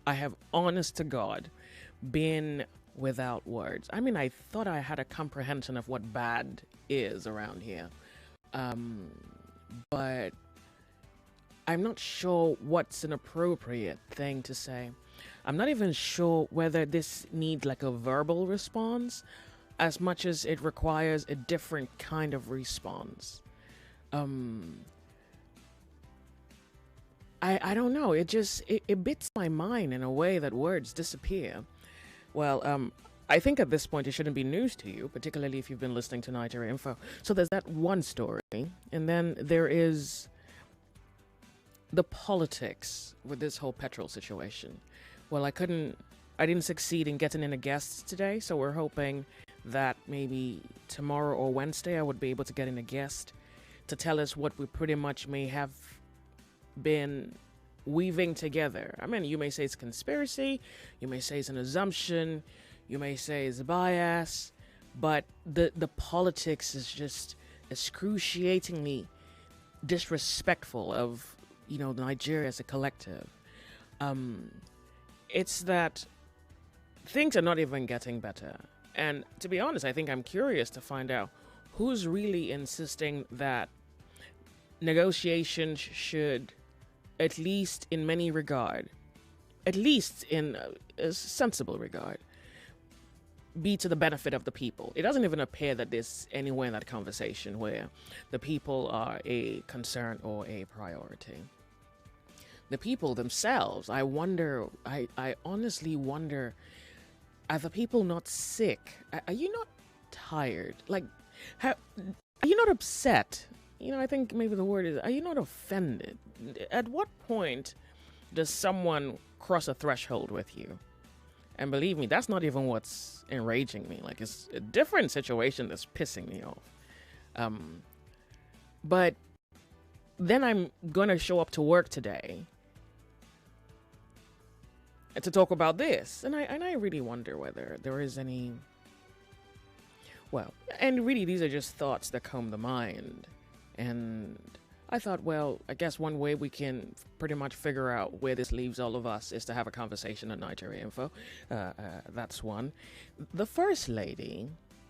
I have, honest to God, been without words. I mean, I thought I had a comprehension of what bad is around here. Um, but I'm not sure what's an appropriate thing to say. I'm not even sure whether this needs like a verbal response as much as it requires a different kind of response. Um, I don't know. It bits my mind in a way that words disappear. Well, I think at this point it shouldn't be news to you, particularly if you've been listening to Nigeria Info. So there's that one story, and then there is the politics with this whole petrol situation. Well, I didn't succeed in getting in a guest today, so we're hoping that maybe tomorrow or Wednesday I would be able to get in a guest to tell us what we pretty much may have been weaving together. I mean, you may say it's conspiracy, you may say it's an assumption, you may say it's a bias, but the politics is just excruciatingly disrespectful of, Nigeria as a collective. It's that things are not even getting better. And to be honest, I think I'm curious to find out who's really insisting that negotiations should, at least in many regard, at least in a sensible regard, be to the benefit of the people. It doesn't even appear that there's anywhere in that conversation where the people are a concern or a priority. The people themselves, I honestly wonder, are the people not sick? Are you not tired? Like, are you not upset? I think maybe the word is, are you not offended? At what point does someone cross a threshold with you? And believe me, that's not even what's enraging me. Like, it's a different situation that's pissing me off. But then I'm going to show up to work today to talk about this. And I really wonder whether there is any... Well, and really, these are just thoughts that come to mind. And I thought, well, I guess one way we can pretty much figure out where this leaves all of us is to have a conversation on Nigeria Info. That's one. The First Lady,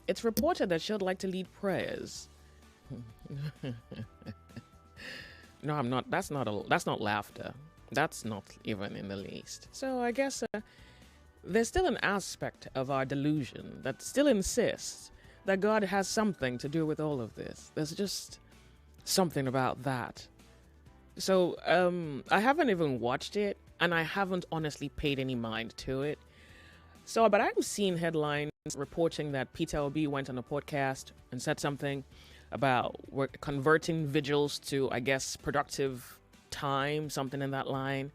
it's reported that she'd like to lead prayers. No, I'm not. That's not laughter. That's not even in the least. So I guess there's still an aspect of our delusion that still insists that God has something to do with all of this. There's just something about that. So I haven't even watched it, and I haven't honestly paid any mind to it. So, but I've seen headlines reporting that Peter Obi went on a podcast and said something about converting vigils to, I guess, productive time, something in that line.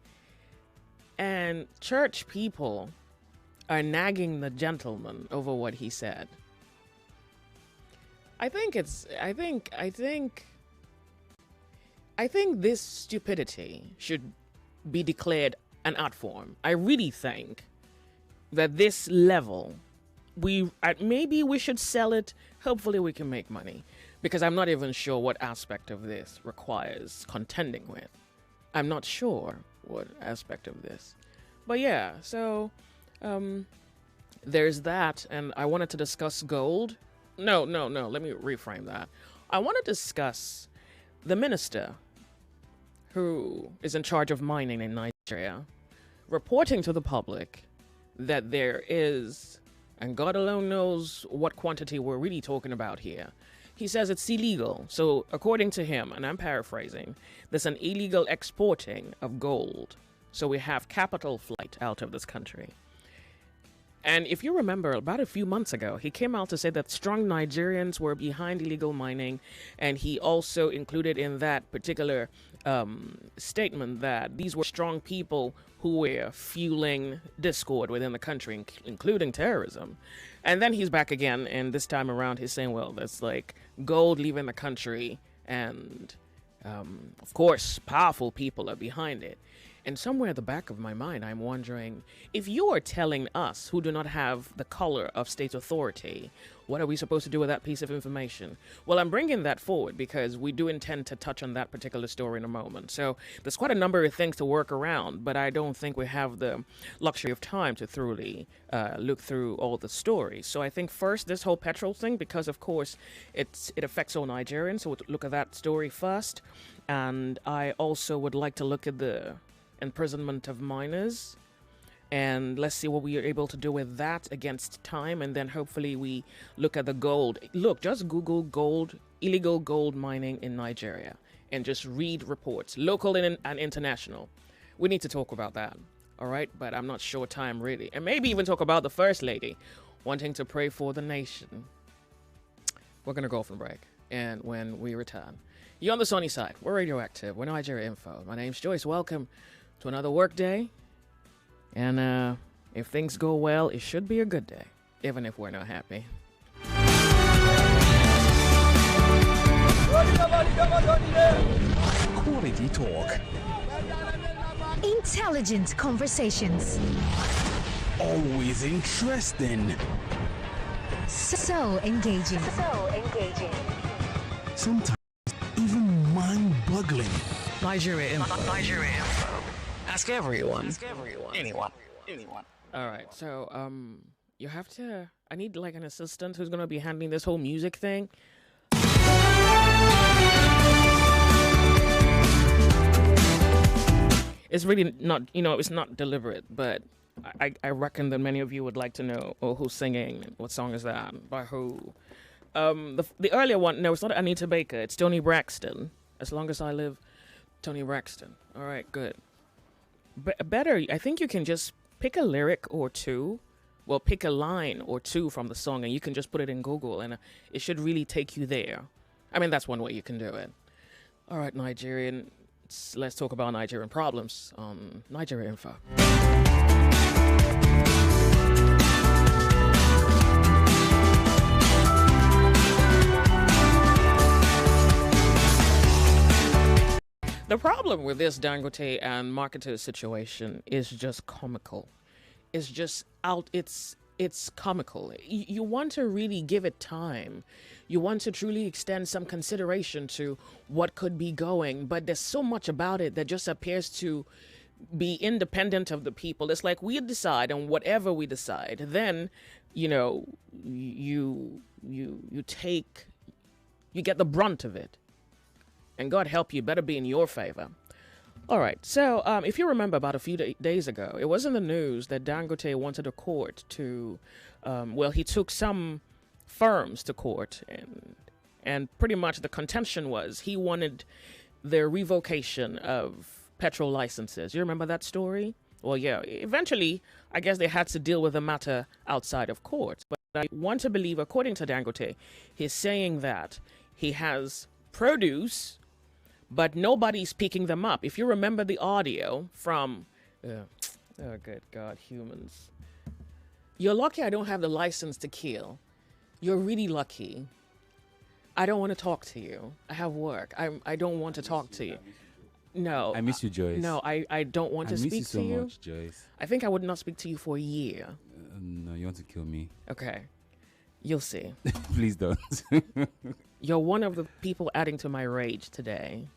And church people are nagging the gentleman over what he said. I think this stupidity should be declared an art form. I really think that this level, maybe we should sell it. Hopefully we can make money, because I'm not even sure what aspect of this requires contending with. I'm not sure what aspect of this. But yeah, so there's that. And I wanted to discuss gold. No, let me reframe that. I want to discuss the minister who is in charge of mining in Nigeria reporting to the public that there is, and God alone knows what quantity we're really talking about here. He says it's illegal. So according to him, and I'm paraphrasing, there's an illegal exporting of gold. So we have capital flight out of this country. And if you remember, about a few months ago, he came out to say that strong Nigerians were behind illegal mining. And he also included in that particular statement that these were strong people who were fueling discord within the country, including terrorism. And then he's back again, and this time around he's saying, well, there's like gold leaving the country, and of course, powerful people are behind it. And somewhere at the back of my mind, I'm wondering, if you are telling us who do not have the color of state authority, what are we supposed to do with that piece of information? Well, I'm bringing that forward because we do intend to touch on that particular story in a moment. So there's quite a number of things to work around, but I don't think we have the luxury of time to thoroughly look through all the stories. So I think first, this whole petrol thing, because of course it affects all Nigerians, so we'll look at that story first. And I also would like to look at the imprisonment of minors, and let's see what we are able to do with that against time. And then hopefully we look at the gold. Look, just Google gold, illegal gold mining in Nigeria, and just read reports, local and international. We need to talk about that, all right? But I'm not sure time really. And maybe even talk about the First Lady wanting to pray for the nation. We're going to go off and break. And when we return, you're on the sunny side. We're Radioactive. We're Nigeria Info. My name's Joyce. Welcome to another work day. And if things go well, it should be a good day, even if we're not happy. Quality talk. Intelligent conversations. Always interesting. So engaging. Sometimes even mind-boggling. Nigeria Info. Ask everyone. Anyone. All right. So, you have to. I need like an assistant who's gonna be handling this whole music thing. It's really not. It's not deliberate, but I reckon that many of you would like to know. Oh, who's singing? What song is that? By who? The earlier one. No, it's not Anita Baker. It's Tony Braxton. As Long as I Live, Tony Braxton. All right, good. Better, I think you can just pick a lyric or two. Well, pick a line or two from the song, and you can just put it in Google, and it should really take you there. I mean, that's one way you can do it. All right, Nigerian. Let's talk about Nigerian problems on Nigeria Info. The problem with this Dangote and marketers situation is just comical. It's just out. It's comical. You want to really give it time. You want to truly extend some consideration to what could be going, but there's so much about it that just appears to be independent of the people. It's like we decide, and whatever we decide, then you get the brunt of it. And God help you, better be in your favor. All right, so if you remember about a few days ago, it was in the news that Dangote wanted a court to, he took some firms to court, and pretty much the contention was he wanted their revocation of petrol licenses. You remember that story? Well, yeah, eventually, I guess they had to deal with the matter outside of court. But I want to believe, according to Dangote, he's saying that he has produce, but nobody's picking them up. If you remember the audio from, oh good God, humans. You're lucky I don't have the license to kill. You're really lucky. I don't want to talk to you. I have work. I don't want to talk to you. No. I miss you, Joyce. No, I don't want to speak to you. I miss you so much, Joyce. I think I would not speak to you for a year. No, you want to kill me. Okay. You'll see. Please don't. You're one of the people adding to my rage today.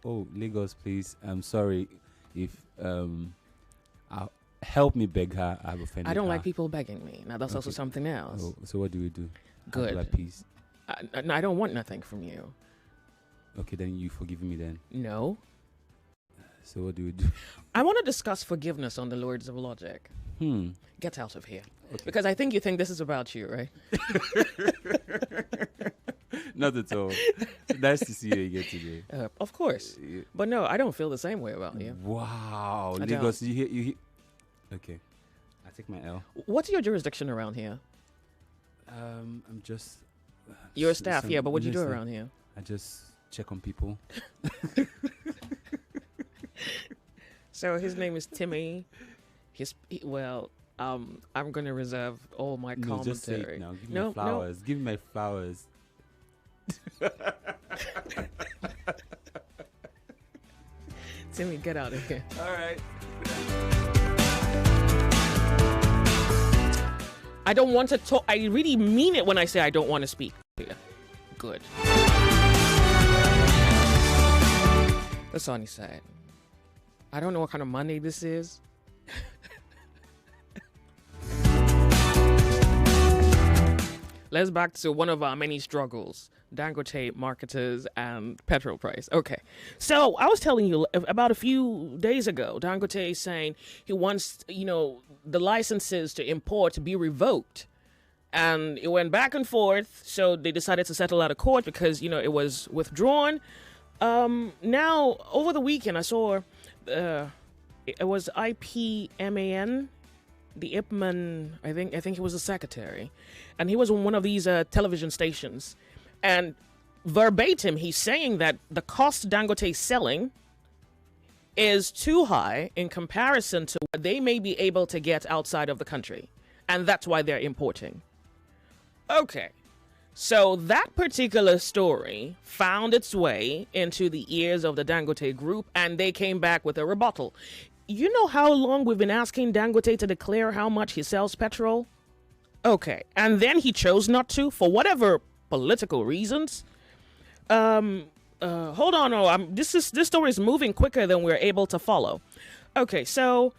Oh, Lagos, please. I'm sorry if help me beg her. I've offended her. I don't like people begging me. Now, that's also something else. Oh, so what do we do? Good. Like peace. I don't want nothing from you. Okay, then you forgive me then. No. So what do we do? I want to discuss forgiveness on the Lords of Logic. Get out of here. Okay. Because I think you think this is about you, right? Not at all. Nice to see you again today. Of course. But no, I don't feel the same way about you. Wow. Lagos, you hear. Okay. I take my L. What's your jurisdiction around here? I'm just... You're a staff, yeah, but what do you do around here? I just check on people. So his name is Timmy. I'm going to reserve all my commentary. Just say it now. Give me my flowers. Give me my flowers. Timmy, get out of here. All right. I don't want to talk. I really mean it when I say I don't want to speak. Yeah. Good. The Sonny side. I don't know what kind of Monday this is. Let's back to one of our many struggles. Dangote, marketers, and petrol price. Okay. So I was telling you about a few days ago, Dangote is saying he wants, the licenses to import to be revoked. And it went back and forth. So they decided to settle out of court because, it was withdrawn. Now, over the weekend, I saw it was IPMAN, the Ipman, I think he was the secretary. And he was on one of these television stations. And verbatim, he's saying that the cost Dangote is selling is too high in comparison to what they may be able to get outside of the country. And that's why they're importing. Okay. So that particular story found its way into the ears of the Dangote group, and they came back with a rebuttal. You know how long we've been asking Dangote to declare how much he sells petrol? Okay. And then he chose not to for whatever political reasons. Hold on. Oh, this story is moving quicker than we're able to follow. Okay, so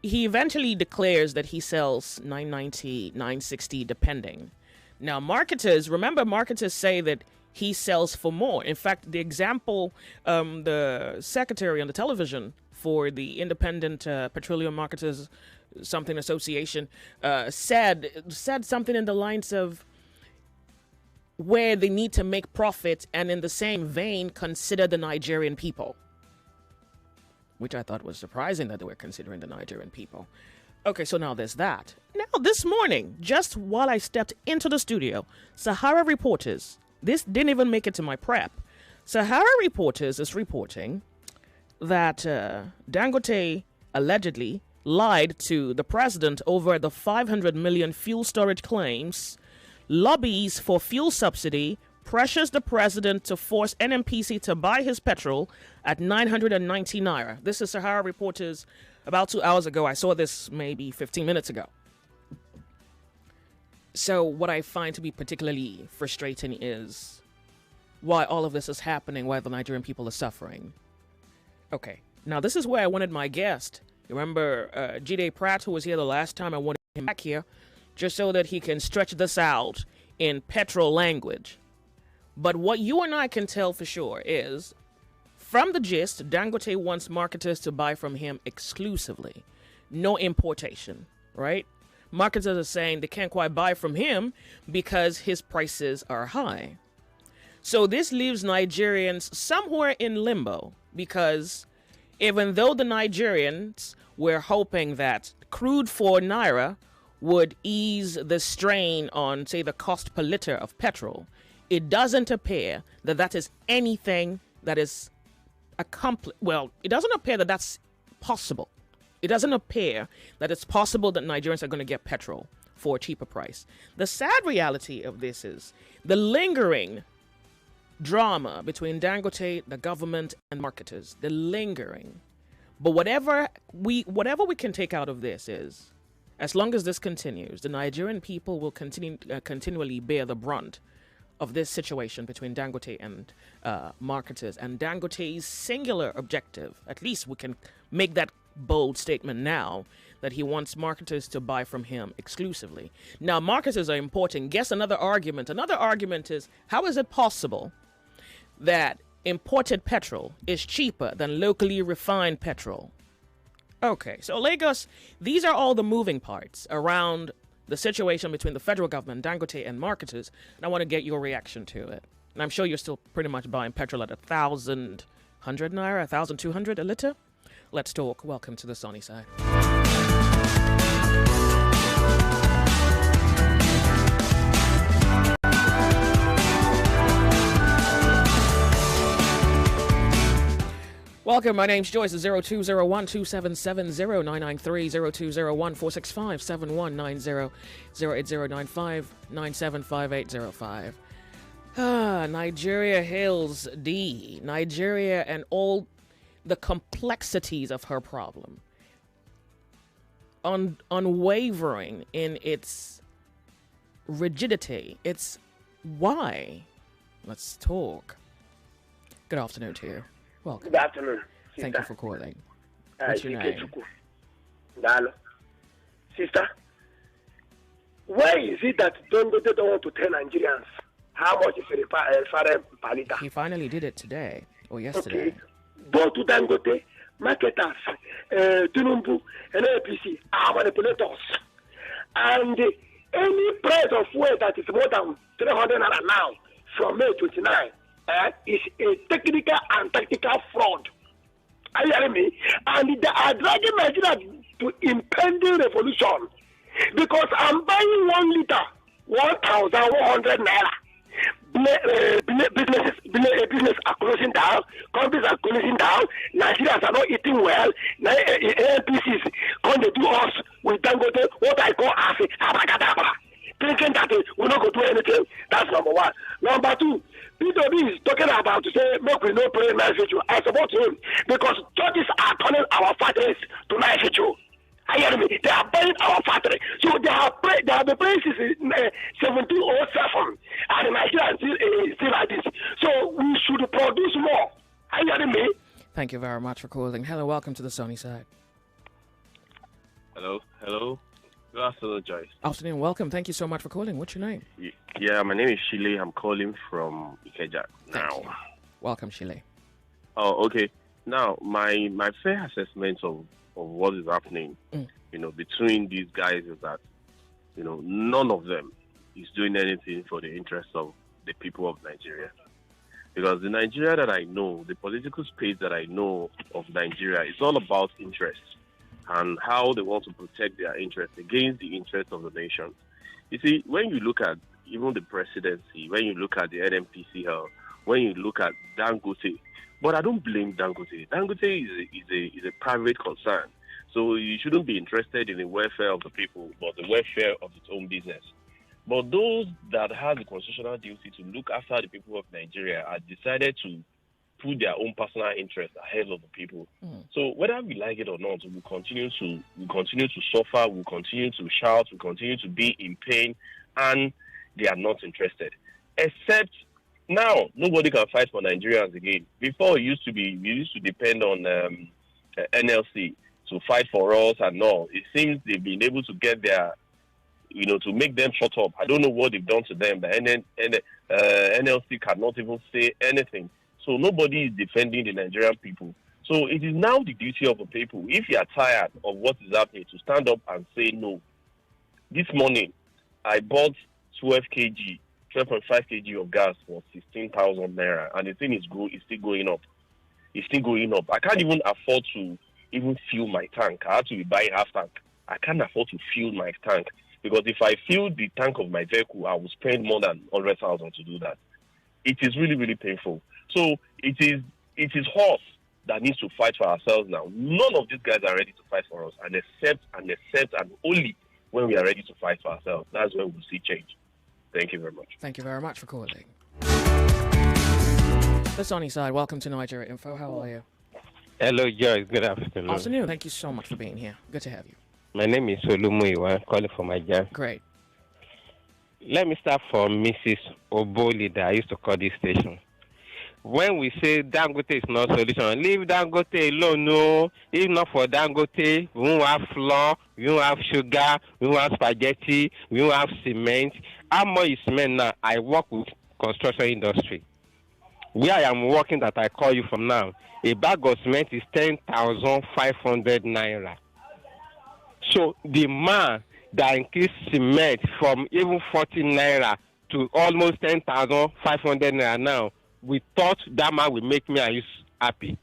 he eventually declares that he sells $9.90, $9.60 depending. Now marketers say that he sells for more. In fact, the example, the secretary on the television for the Independent Petroleum Marketers something association said something in the lines of where they need to make profit, and in the same vein consider the Nigerian people, which I thought was surprising that they were considering the Nigerian people. Okay, so now there's that. Now this morning, just while I stepped into the studio, Sahara Reporters, this didn't even make it to my prep, Sahara Reporters is reporting that Dangote allegedly lied to the president over the 500 million fuel storage claims, lobbies for fuel subsidy, pressures the president to force NMPC to buy his petrol at 990 naira. This is Sahara Reporters about 2 hours ago. I saw this maybe 15 minutes ago. So what I find to be particularly frustrating is why all of this is happening, why the Nigerian people are suffering. Okay, now this is where I wanted my guest. You remember Jide Pratt, who was here the last time? I wanted him back here just so that he can stretch this out in petrol language. But what you and I can tell for sure is, from the gist, Dangote wants marketers to buy from him exclusively. No importation, right? Marketers are saying they can't quite buy from him because his prices are high. So this leaves Nigerians somewhere in limbo, because even though the Nigerians were hoping that crude for naira would ease the strain on, say, the cost per liter of petrol, it doesn't appear that that is anything that is it doesn't appear that that's possible. It doesn't appear that it's possible that Nigerians are going to get petrol for a cheaper price. The sad reality of this is the lingering drama between Dangote, the government, and marketers. The lingering. But whatever we can take out of this is, as long as this continues, the Nigerian people will continually bear the brunt of this situation between Dangote and marketers. And Dangote's singular objective, at least we can make that bold statement now, that he wants marketers to buy from him exclusively. Now, marketers are importing. Guess another argument. Another argument is, how is it possible that imported petrol is cheaper than locally refined petrol? Okay, so Lagos, these are all the moving parts around the situation between the federal government, Dangote, and marketers, and I want to get your reaction to it. And I'm sure you're still pretty much buying petrol at 1,100 naira, 1,200 a liter. Let's talk. Welcome to the Sunny Side. Welcome, my name's Joyce, 0201-277-0993, 0201-465-7190, 08095-975805. Nigeria hails D. Nigeria and all the complexities of her problem, unwavering in its rigidity. It's why. Let's talk. Good afternoon to you. Welcome. Good afternoon. Sister. Thank you for calling. What's your name? Dalo. Sister, why is it that Dangote don't want to tell Nigerians how much is refinery per liter? He finally did it today or yesterday. Okay. Go to Dangote, marketers, Tinubu, and APC are manipulators. And any price of fuel that is more than 300 naira now from May 29 is a technical and tactical fraud. Are you hearing me? And they are dragging Nigeria to impending revolution because I'm buying 1 liter, 1,100 naira. Business are closing down, companies are closing down, Nigerians are not eating well, NPCs come to do us with Dangote, what I call as a abracadabra, thinking that we're not going to do anything. That's number one. Number two, PW is talking about to say, make we no pray nice video. I support him because churches are turning our factories to nice video. I hear me. They are buying our factory. So they have been praying since 1707, and Nigeria is still like this. So we should produce more. Are you hearing me? Thank you very much for calling. Hello, welcome to the sunny side. Hello. Good afternoon, Joyce. Afternoon, welcome. Thank you so much for calling. What's your name? Yeah, my name is Shile. I'm calling from Ikeja now. You. Welcome, Shile. Oh, okay. Now, my fair assessment of what is happening, between these guys is that, none of them is doing anything for the interest of the people of Nigeria. Because the Nigeria that I know, the political space that I know of Nigeria, is all about interest and how they want to protect their interests against the interests of the nation. You see, when you look at even the presidency, when you look at the NMPCL, when you look at Dangote, but I don't blame Dangote. Dangote is a private concern. So you shouldn't be interested in the welfare of the people, but the welfare of its own business. But those that have the constitutional duty to look after the people of Nigeria are decided to put their own personal interests ahead of the people. So whether we like it or not, we continue to suffer, we continue to shout, we continue to be in pain, and they are not interested. Except now, nobody can fight for Nigerians again. Before we used to depend on NLC to fight for us and all. It seems they've been able to get their, to make them shut up. I don't know what they've done to them. The NLC cannot even say anything. So nobody is defending the Nigerian people. So it is now the duty of the people, if you are tired of what is happening, to stand up and say no. This morning, I bought 12.5 kg of gas for 16,000 naira, and the thing is still going up. It's still going up. I can't even afford to even fuel my tank. I have to be buying half tank. I can't afford to fuel my tank because if I fuel the tank of my vehicle, I will spend more than 100,000 to do that. It is really, really painful. So it is us that needs to fight for ourselves now. None of these guys are ready to fight for us, and accept and only when we are ready to fight for ourselves. That's when we'll see change. Thank you very much. Thank you very much for calling. The sunny side, welcome to Nigeria Info. How are you? Hello, Joyce. Good afternoon. Afternoon. Thank you so much for being here. Good to have you. My name is Onyemuwa. I'm calling for my job. Great. Let me start from Mrs. Oboli that I used to call this station. When we say Dangote is not solution, leave Dangote alone. No, if not for Dangote, we won't have flour, we won't have sugar, we won't have spaghetti, we won't have cement. How much is cement now? I work with construction industry. Where I am working that I call you from now, a bag of cement is 10,500 naira. So the man that increased cement from even 40 naira to almost 10,500 naira now, we thought that man will make me and you happy.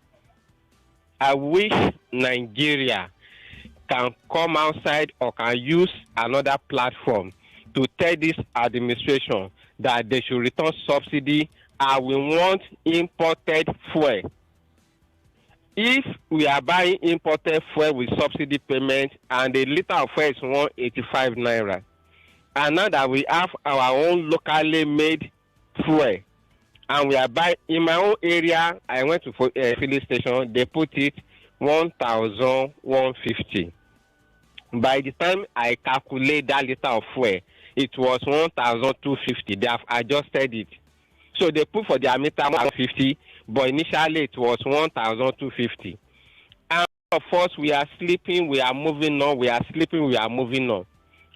I wish Nigeria can come outside or can use another platform to tell this administration that they should return subsidy and we want imported fuel. If we are buying imported fuel with subsidy payment and a liter of fuel is 185 naira, and now that we have our own locally made fuel, and we are buying in my own area. I went to filling station. They put it 1,150. By the time I calculate that liter of fuel, it was 1,250. They have adjusted it. So they put for their meter 150, but initially it was 1,250. And of course, we are sleeping, we are moving on, we are sleeping, we are moving on.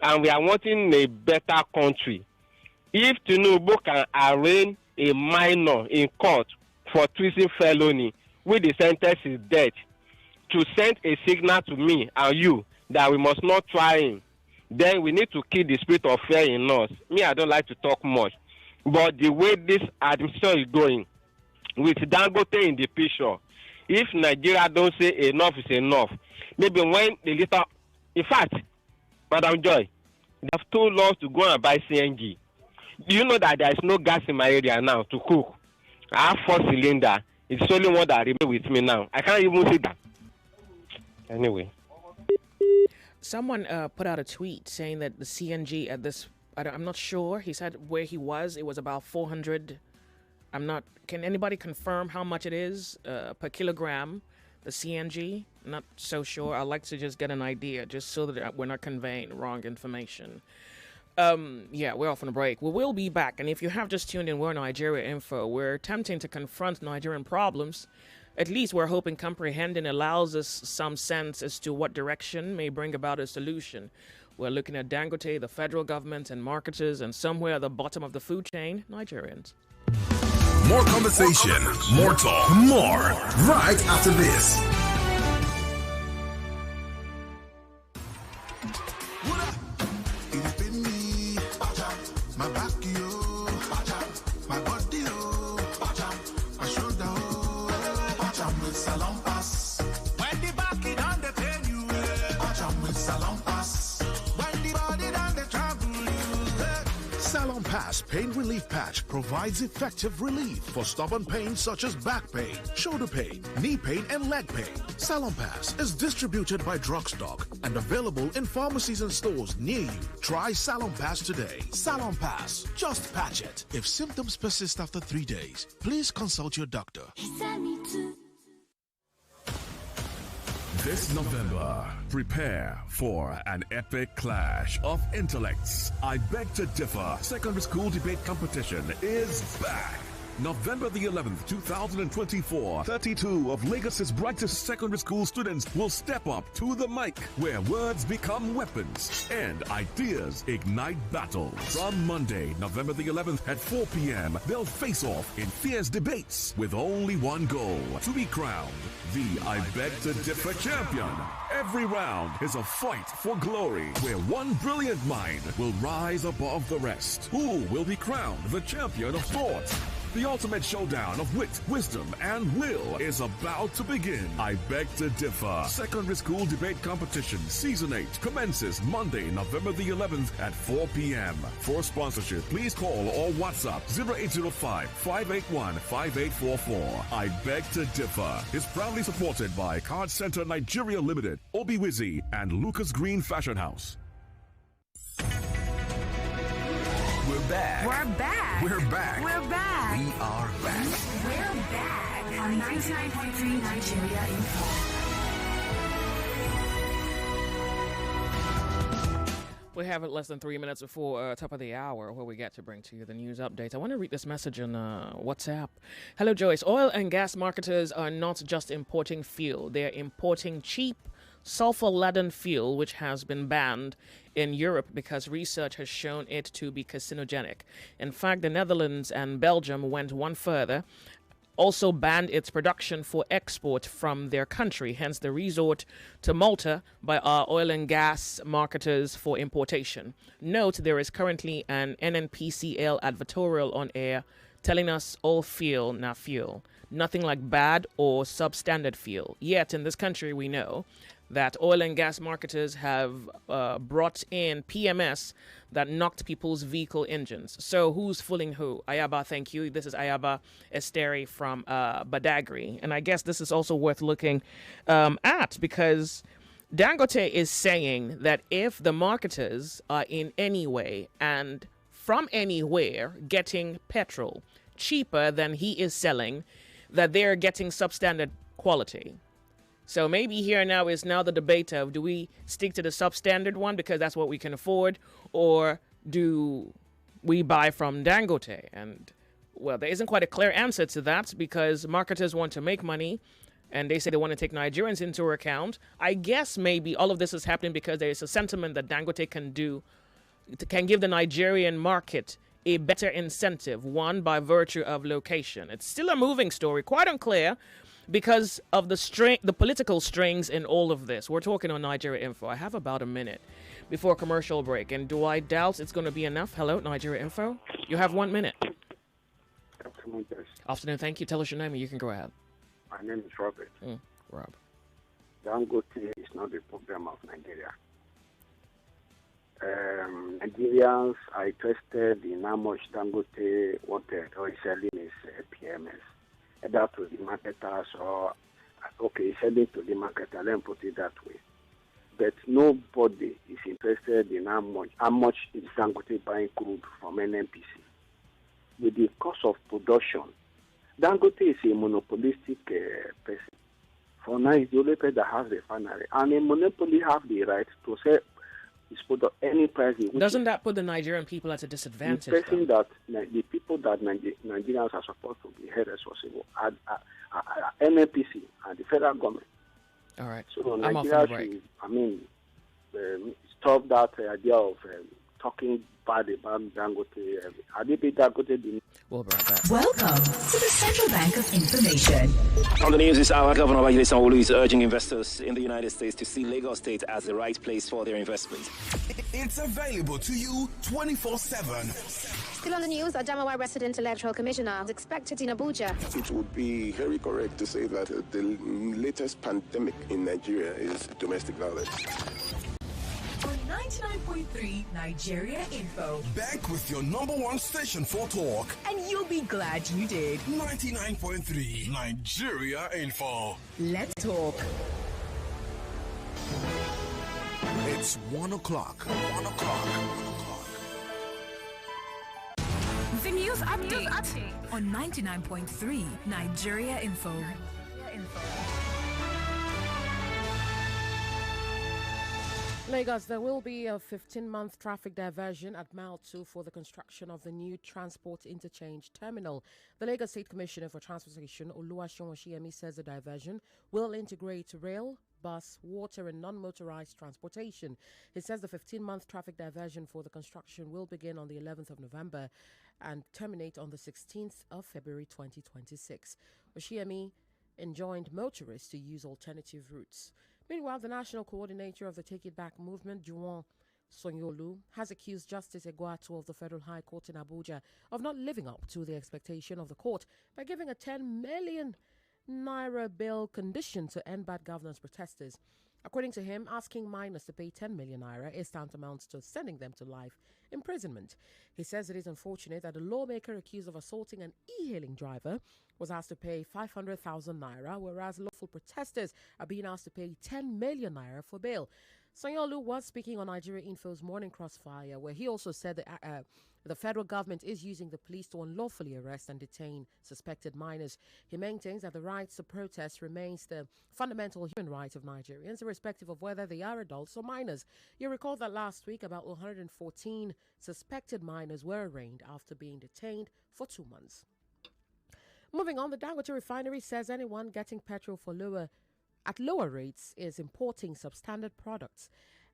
And we are wanting a better country. If Tinubu can arraign a minor in court for treason felony, with the sentence is death, to send a signal to me and you that we must not try him, then we need to keep the spirit of fear in us. Me, I don't like to talk much. But the way this administration is going, with Dangote in the picture, if Nigeria don't say enough is enough, maybe when the little, in fact, Madam Joy, they have told us to go and buy CNG. Do you know that there is no gas in my area now to cook? I have 4 cylinders. It's only one that remains with me now. I can't even see that. Anyway. Someone put out a tweet saying that the CNG at this, I'm not sure. He said where he was, it was about 400. Can anybody confirm how much it is per kilogram, the CNG? Not so sure. I'd like to just get an idea, just so that we're not conveying wrong information. Yeah, we're off on a break. We will be back. And if you have just tuned in, we're Nigeria Info. We're attempting to confront Nigerian problems. At least we're hoping comprehending allows us some sense as to what direction may bring about a solution. We're looking at Dangote, the federal government, and marketers, and somewhere at the bottom of the food chain, Nigerians. More conversation, more talk, more right after this. My back, yo, my body, yo, my shoulder, oh, with salon pass. When the back it on the pain, you with salon pass. When the body on the trouble, you Salon Pass Pain Relief Patch provides effective relief for stubborn pain such as back pain, shoulder pain, knee pain, and leg pain. Salon Pass is distributed by Drugstock and available in pharmacies and stores near you. Try Salon Pass today. Salon Pass, just patch it. If symptoms persist after 3 days, please consult your doctor. This November, prepare for an epic clash of intellects. I Beg to Differ Secondary School Debate Competition is back. November the 11th, 2024, 32 of Lagos's brightest secondary school students will step up to the mic, where words become weapons and ideas ignite battles. From Monday, November the 11th at 4 p.m., they'll face off in fierce debates with only one goal: to be crowned the I Beg to Differ champion. Every round is a fight for glory, where one brilliant mind will rise above the rest. Who will be crowned the champion of thought? The ultimate showdown of wit, wisdom, and will is about to begin. I Beg to Differ Secondary School Debate Competition Season 8 commences Monday, November the 11th at 4 p.m. For sponsorship, please call or WhatsApp 0805-581-5844. I Beg to Differ is proudly supported by Card Center Nigeria Limited, Obiwizi, and Lucas Green Fashion House. We're back. We're back. We're back. We're back. We are back. We're back on 99.3 Nigeria Info. We have it less than 3 minutes before top of the hour, where we get to bring to you the news updates. I want to read this message on WhatsApp. Hello, Joyce. Oil and gas marketers are not just importing fuel. They're importing cheap, sulfur-laden fuel, which has been banned in Europe because research has shown it to be carcinogenic. In fact, the Netherlands and Belgium went one further, also banned its production for export from their country, hence the resort to Malta by our oil and gas marketers for importation. Note, there is currently an NNPCL advertorial on air telling us all fuel, not fuel. Nothing like bad or substandard fuel. Yet in this country we know that oil and gas marketers have brought in PMS that knocked people's vehicle engines. So who's fooling who? Ayaba, thank you. This is Ayaba Esteri from Badagry. And I guess this is also worth looking at, because Dangote is saying that if the marketers are in any way and from anywhere getting petrol, cheaper than he is selling, that they're getting substandard quality. So maybe here now is now the debate of, do we stick to the substandard one because that's what we can afford, or do we buy from Dangote? And well, there isn't quite a clear answer to that because marketers want to make money and they say they want to take Nigerians into account. I guess maybe all of this is happening because there is a sentiment that Dangote can give the Nigerian market a better incentive, one by virtue of location. It's still a moving story, quite unclear because of the political strings in all of this. We're talking on Nigeria Info. I have about a minute before commercial break, and do I doubt it's going to be enough? Hello, Nigeria Info. You have 1 minute. Afternoon, yes. Afternoon, thank you. Tell us your name and you can go ahead. My name is Robert. Rob. Dangote is not the problem of Nigeria. Nigerians are interested in how much Dangote wanted or is selling his PMS, either to the marketers or, okay, selling to the marketer, let me put it that way. But nobody is interested in how much is Dangote buying crude from NNPC. With the cost of production, Dangote is a monopolistic person. For now, it's the only person that has the refinery. And a monopoly have the right to sell his product any price. Doesn't that put the Nigerian people at a disadvantage? The person that the people that Nigerians are supposed to be held responsible are NNPC and the federal government. All right. So I'm off Nigeria the break. stop that idea of talking bad about Dangote. We'll be right back. Welcome to the Central Bank of Information. On the news this hour, Governor Babajide Sanwo-Olu is urging investors in the United States to see Lagos State as the right place for their investments. It's available to you 24/7. Still on the news, Adamawa resident electoral commissioner is expected in Abuja. It would be very correct to say that the latest pandemic in Nigeria is domestic violence. On 99.3 Nigeria Info. Back with your number one station for talk. And you'll be glad you did. 99.3 Nigeria Info. Let's talk. It's 1 o'clock. 1 o'clock. The news update on 99.3 Nigeria Info. Lagos, there will be a 15-month traffic diversion at Mile 2 for the construction of the new transport interchange terminal. The Lagos State Commissioner for Transportation, Oluwaseun Oshiyemi, says the diversion will integrate rail, bus, water, and non-motorized transportation. He says the 15-month traffic diversion for the construction will begin on the 11th of November and terminate on the 16th of February 2026. Oshiyemi enjoined motorists to use alternative routes. Meanwhile, the national coordinator of the Take It Back movement, Joyce Onyemuwa, has accused Justice Egwuatu of the Federal High Court in Abuja of not living up to the expectation of the court by giving a 10 million naira bail condition to end bad governance protesters. According to him, asking minors to pay 10 million naira is tantamount to sending them to life imprisonment. He says it is unfortunate that a lawmaker accused of assaulting an e-hailing driver was asked to pay 500,000 naira, whereas lawful protesters are being asked to pay 10 million naira for bail. Sanwo-Olu was speaking on Nigeria Info's Morning Crossfire, where he also said that the federal government is using the police to unlawfully arrest and detain suspected minors. He maintains that the right to protest remains the fundamental human right of Nigerians, irrespective of whether they are adults or minors. You recall that last week, about 114 suspected minors were arraigned after being detained for 2 months. Moving on, the Dangote refinery says anyone getting petrol at lower rates is importing substandard products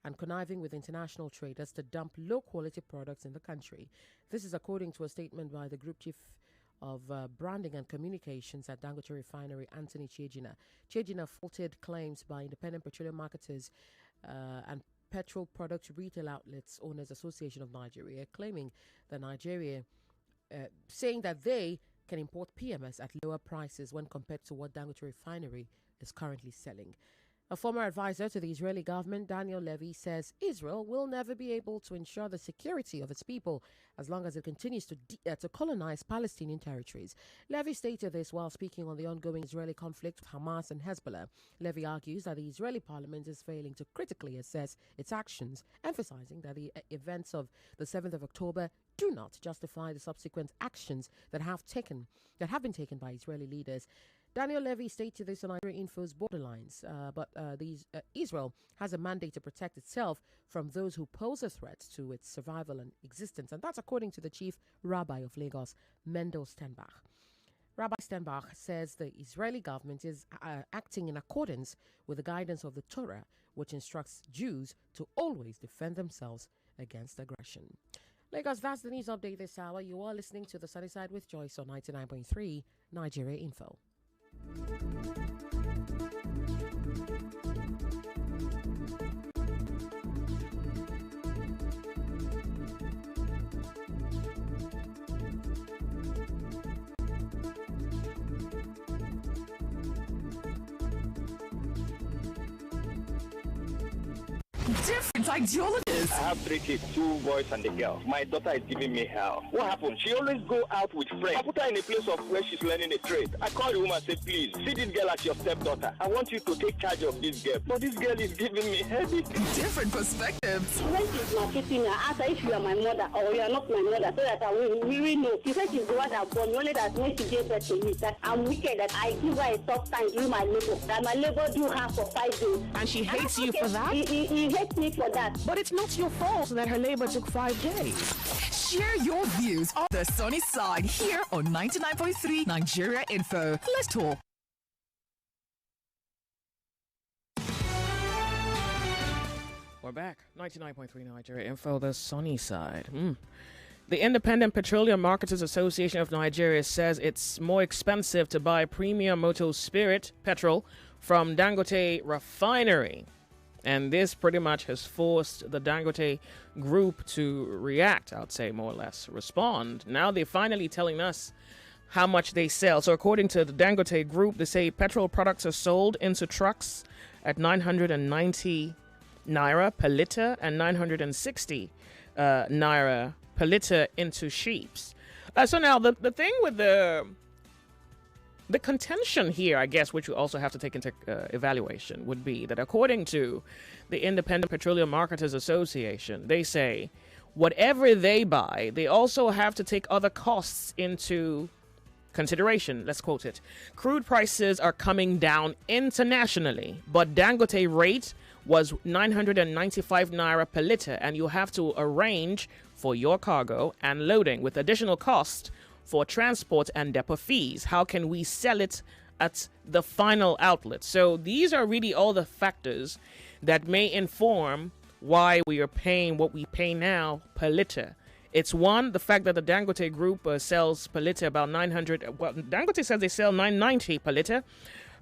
and conniving with international traders to dump low-quality products in the country. This is according to a statement by the Group Chief of Branding and Communications at Dangote Refinery, Anthony Chejina. Chejina faulted claims by independent petroleum marketers and Petrol Product Retail Outlets Owners Association of Nigeria, claiming that saying that they can import PMS at lower prices when compared to what Dangote Refinery is currently selling. A former advisor to the Israeli government, Daniel Levy, says Israel will never be able to ensure the security of its people as long as it continues to colonize Palestinian territories. Levy stated this while speaking on the ongoing Israeli conflict with Hamas and Hezbollah. Levy argues that the Israeli parliament is failing to critically assess its actions, emphasizing that the events of the 7th of October do not justify the subsequent actions that have been taken by Israeli leaders. Daniel Levy stated this on Nigeria Info's Borderlines, but Israel has a mandate to protect itself from those who pose a threat to its survival and existence, and that's according to the chief rabbi of Lagos, Mendel Stenbach. Rabbi Stenbach says the Israeli government is acting in accordance with the guidance of the Torah, which instructs Jews to always defend themselves against aggression. Lagos, that's the news update this hour. You are listening to The Sunny Side with Joyce on 99.3 Nigeria Info. Different ideologies. I have 3 kids, 2 boys and a girl. My daughter is giving me hell. What happened? She always go out with friends. I put her in a place of where she's learning a trade. I call the woman and say, please, see this girl as your stepdaughter. I want you to take charge of this girl. But this girl is giving me headache. Different perspectives. When she's marketing her, ask her if you are my mother or you are not my mother, so that I will really know. She said she's the one that born me, only that when she gave birth to me, that I'm wicked, that I give her a soft time during my labor, that my labor do her for 5 days. And she hates you for that? He hates me for that. But it's not your fault that her labor took 5 days. Share your views on The Sunny Side here on 99.3 Nigeria Info. Let's talk. We're back. 99.3 Nigeria Info, The Sunny Side. The Independent Petroleum Marketers Association of Nigeria says it's more expensive to buy premium motor spirit, petrol, from Dangote refinery. And this pretty much has forced the Dangote group to react, I would say more or less, respond. Now they're finally telling us how much they sell. So according to the Dangote group, they say petrol products are sold into trucks at 990 naira per liter and 960 naira per liter into sheeps. So now the thing with the contention here, I guess, which we also have to take into evaluation, would be that according to the Independent Petroleum Marketers Association, they say whatever they buy, they also have to take other costs into consideration. Let's quote it. Crude prices are coming down internationally, but Dangote rate was 995 naira per liter, and you have to arrange for your cargo and loading with additional cost for transport and depot fees. How can we sell it at the final outlet? So these are really all the factors that may inform why we are paying what we pay now per liter. It's one, the fact that the Dangote group sells per liter about 900. Well, Dangote says they sell 990 per liter.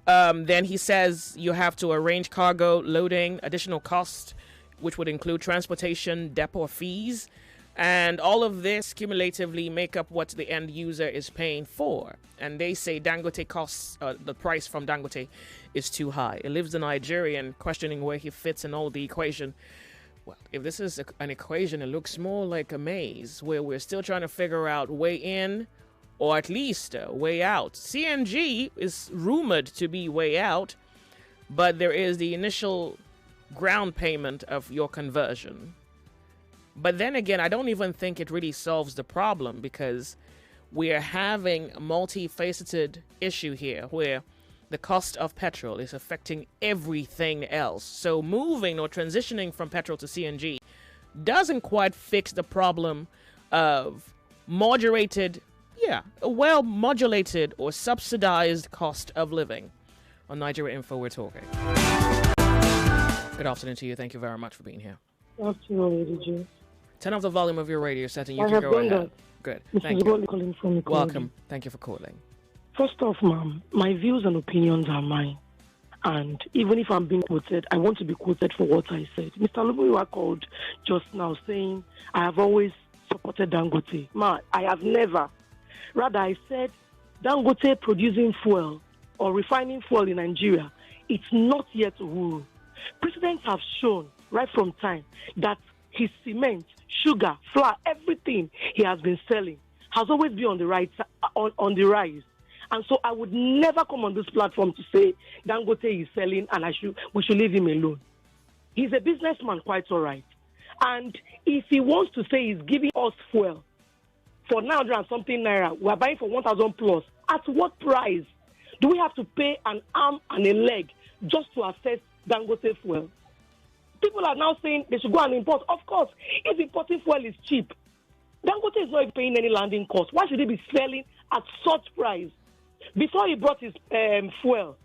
Then he says you have to arrange cargo, loading, additional cost, which would include transportation, depot fees. And all of this cumulatively make up what the end user is paying for. And they say Dangote costs, the price from Dangote is too high. It leaves the Nigerian questioning where he fits in all the equation. Well, if this is an equation, it looks more like a maze where we're still trying to figure out way in or at least way out. CNG is rumored to be way out, but there is the initial ground payment of your conversion. But then again, I don't even think it really solves the problem, because we are having a multifaceted issue here where the cost of petrol is affecting everything else. So moving or transitioning from petrol to CNG doesn't quite fix the problem of a well-modulated or subsidized cost of living. On Nigeria Info, we're talking. Good afternoon to you. Thank you very much for being here. Good afternoon, Lady J. Turn off the volume of your radio set and you can go ahead. Good. Thank you. Calling from Welcome. Thank you for calling. First off, ma'am, my views and opinions are mine. And even if I'm being quoted, I want to be quoted for what I said. Mr. Onyemuwa called just now saying, I have always supported Dangote. Ma, I have never. Rather, I said Dangote producing fuel or refining fuel in Nigeria it's not yet rule. Presidents have shown right from time that his cement, sugar, flour, everything he has been selling has always been on the on the rise. And so I would never come on this platform to say Dangote is selling and we should leave him alone. He's a businessman, quite all right. And if he wants to say he's giving us fuel for 900 and something naira, we're buying for 1,000 plus, at what price? Do we have to pay an arm and a leg just to access Dangote fuel? People are now saying they should go and import. Of course, if importing fuel is cheap, Dangote is not paying any landing cost. Why should he be selling at such price? Before he brought his fuel,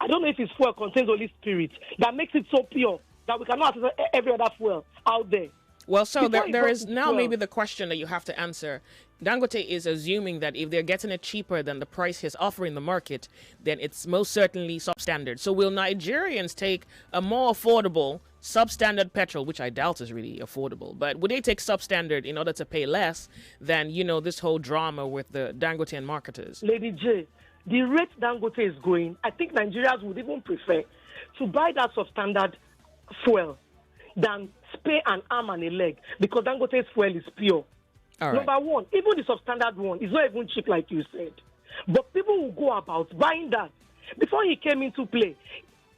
I don't know if his fuel contains Holy Spirit that makes it so pure that we cannot access every other fuel out there. Well, so there is now maybe the question that you have to answer. Dangote is assuming that if they're getting it cheaper than the price he's offering the market, then it's most certainly substandard. So will Nigerians take a more affordable substandard petrol, which I doubt is really affordable, but would they take substandard in order to pay less than, this whole drama with the Dangote and marketers? Lady J, the rate Dangote is going, I think Nigerians would even prefer to buy that substandard fuel than spare an arm and a leg, because Dangote's fuel is pure. All right. Number one, even the substandard one is not even cheap like you said. But people will go about buying that. Before he came into play,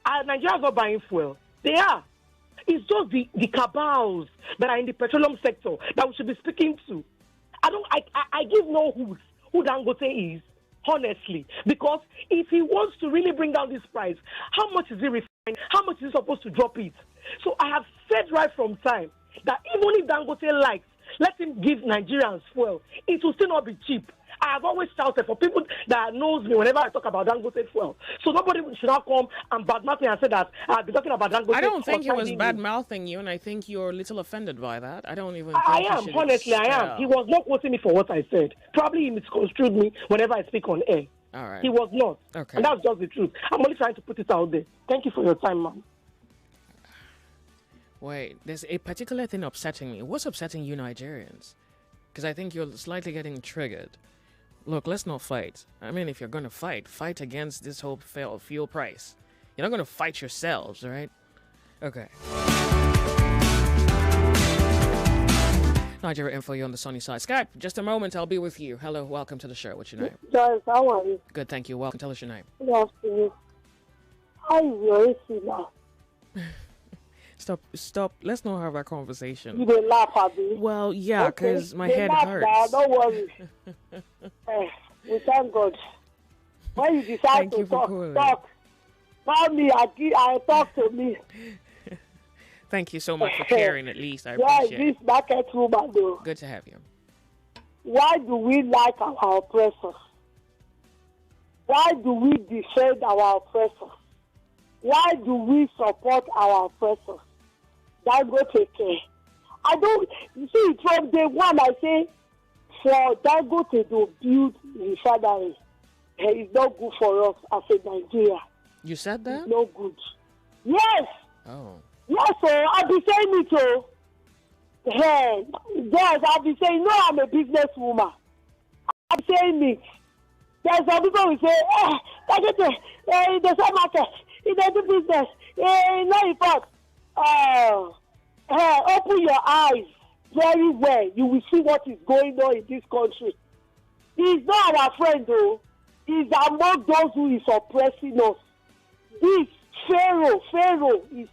Nigerians are buying fuel. They are. It's just the cabals that are in the petroleum sector that we should be speaking to. I give no who Dangote is, honestly, because if he wants to really bring down this price, how much is he refined? How much is he supposed to drop it? So I have said right from time that even if Dangote likes, let him give Nigerians fuel. It will still not be cheap. I have always shouted for people that knows me whenever I talk about Dangote fuel. So nobody should not come and badmouth me and say that I've been talking about Dangote. I don't think he was bad-mouthing you, and I think you're a little offended by that. I don't even think I am, honestly, I am. He was not quoting me for what I said. Probably he misconstrued me whenever I speak on air. All right. He was not. Okay. And that's just the truth. I'm only trying to put it out there. Thank you for your time, ma'am. Wait, there's a particular thing upsetting me. What's upsetting you Nigerians? Because I think you're slightly getting triggered. Look, let's not fight. I mean, if you're going to fight against this whole fuel price. You're not going to fight yourselves, right? Okay. Nigeria Info, you're on the sunny side. Skype, just a moment, I'll be with you. Hello, welcome to the show. What's your name? Joyce, how are you? Good, thank you. Welcome. Tell us your name. Good afternoon. How is your AC now? Stop. Let's not have that conversation. You don't laugh at me? Well, yeah, because my head hurts. Now, don't worry. We thank God. When you decide to talk. Tell me, I talk to me. Thank you so much for caring, at least. I appreciate this market woman, though. Good to have you. Why do we like our oppressors? Why do we defend our oppressors? Why do we support our oppressors? Dangote care. I don't, you see, from day one, I say, for Dangote to build refinery, it's not good for us as a Nigeria. You said that? It's not good. Yes. Oh. Yes, sir. I'll be saying it, too. Hey, yes, I'll be saying, no, I'm a businesswoman. I'll be saying it. There's some people who say, Dangote, there's a market. In the business, no effort. Open your eyes very well. You will see what is going on in this country. He's not our friend, though. He's among those who is oppressing us. This Pharaoh is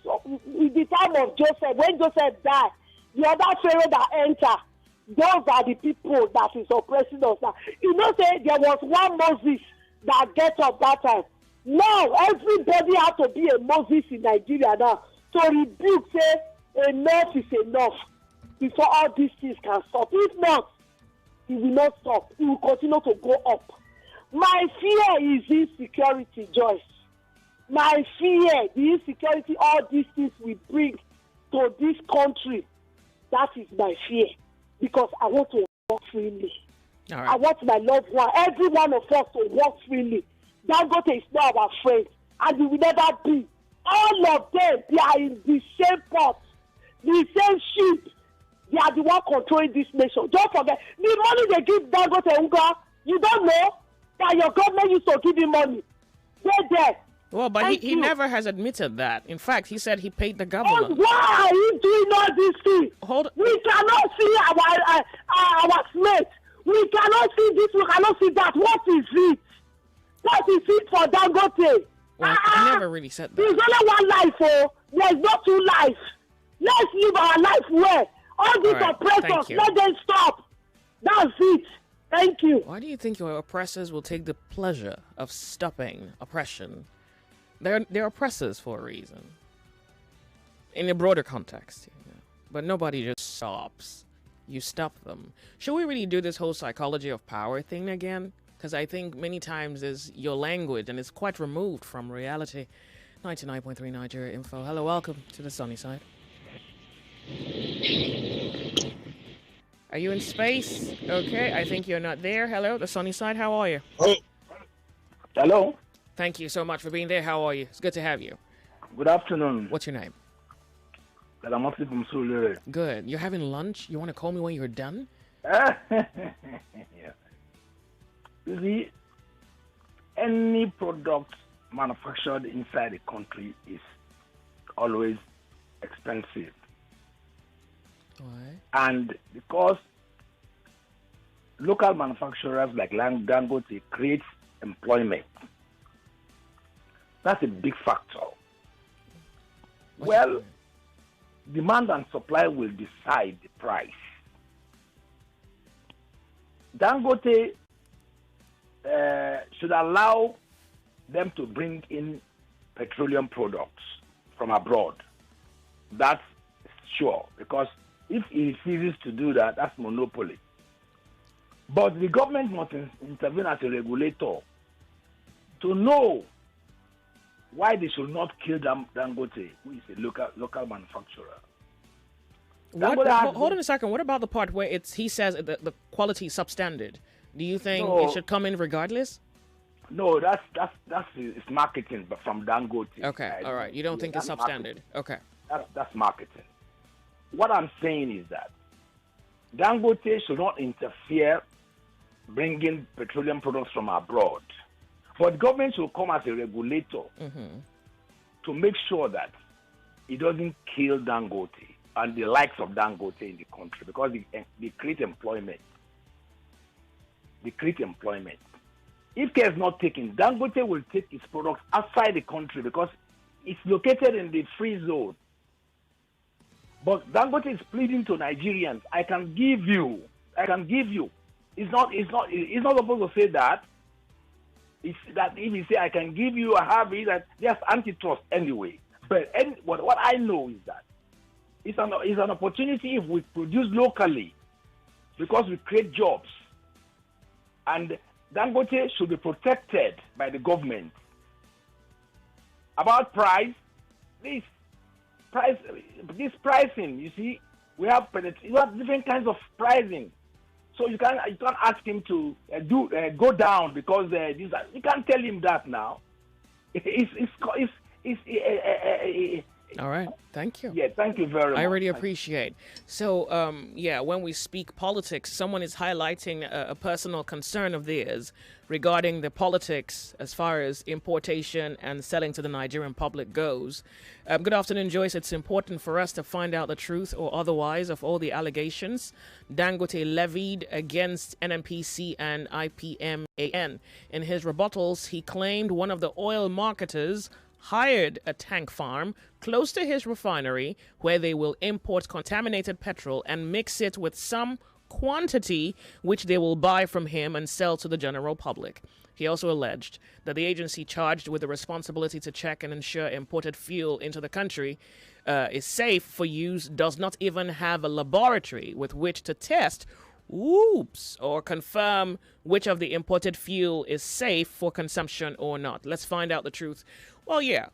in the time of Joseph. When Joseph died, the other Pharaoh that entered, those are the people that is oppressing us now. You know, say there was one Moses that get up that time. Now, everybody has to be a Moses in Nigeria now to rebuke, say, enough is enough before all these things can stop. If not, it will not stop. It will continue to go up. My fear is insecurity, Joyce. My fear, the insecurity all these things will bring to this country, that is my fear. Because I want to walk freely. All right. I want my loved one, every one of us to walk freely. Dangote is not our friend, and it will never be. All of them, they are in the same pot, the same ship. They are the one controlling this nation. Don't forget, the money they give Dangote Unga, you don't know that your government used to give him money. They're there. Well, but he never has admitted that. In fact, he said he paid the government. Why are you doing all these things? We cannot see our mate. We cannot see this. We cannot see that. What is it? What is it for Dangote? Well, he never really said that. There's only one life, oh. There's not two lives. Let's live our life well. All these oppressors, let them stop. That's it. Thank you. Why do you think your oppressors will take the pleasure of stopping oppression? They're oppressors for a reason. In a broader context. But nobody just stops. You stop them. Should we really do this whole psychology of power thing again? Because I think many times is your language and it's quite removed from reality. 99.3 Nigeria Info. Hello, welcome to the sunny side. Are you in space? Okay, I think you're not there. Hello, the sunny side. How are you? Hello. Thank you so much for being there. How are you? It's good to have you. Good afternoon. What's your name? Galamoti from Sulere. Good. You're having lunch? You want to call me when you're done? Yeah. You see, any product manufactured inside the country is always expensive. Why? And because local manufacturers like Dangote creates employment, that's a big factor. Well, demand and supply will decide the price. Dangote should allow them to bring in petroleum products from abroad. That's sure, because if he refuses to do that, that's monopoly. But the government must intervene as a regulator to know why they should not kill Dangote, who is a local manufacturer. Hold on a second. What about the part where he says the quality is substandard? Do you think it should come in regardless? No, that's it's marketing, but from Dangote. Okay, all right. You don't think it's substandard? Okay. That's marketing. What I'm saying is that Dangote should not interfere bringing petroleum products from abroad. But the government should come as a regulator to make sure that it doesn't kill Dangote and the likes of Dangote in the country, because they create employment. They create employment. If care is not taken, Dangote will take its products outside the country because it's located in the free zone. But Dangote is pleading to Nigerians, I can give you. It's not supposed to say that. It's that if you say I can give you, I have it, that there's antitrust anyway. But what I know is that it's an opportunity if we produce locally, because we create jobs. And Dangote should be protected by the government. About price, this pricing, you see, we have different kinds of pricing. So you can't ask him to go down because you can't tell him that now. All right, thank you. Yeah, thank you very much. I really appreciate. So, when we speak politics, someone is highlighting a personal concern of theirs regarding the politics as far as importation and selling to the Nigerian public goes. Good afternoon, Joyce. It's important for us to find out the truth or otherwise of all the allegations Dangote levied against NNPC and IPMAN. In his rebuttals, he claimed one of the oil marketers hired a tank farm close to his refinery where they will import contaminated petrol and mix it with some quantity which they will buy from him and sell to the general public. He also alleged that the agency charged with the responsibility to check and ensure imported fuel into the country is safe for use does not even have a laboratory with which to test or confirm which of the imported fuel is safe for consumption or not. Let's find out the truth. Well, yeah,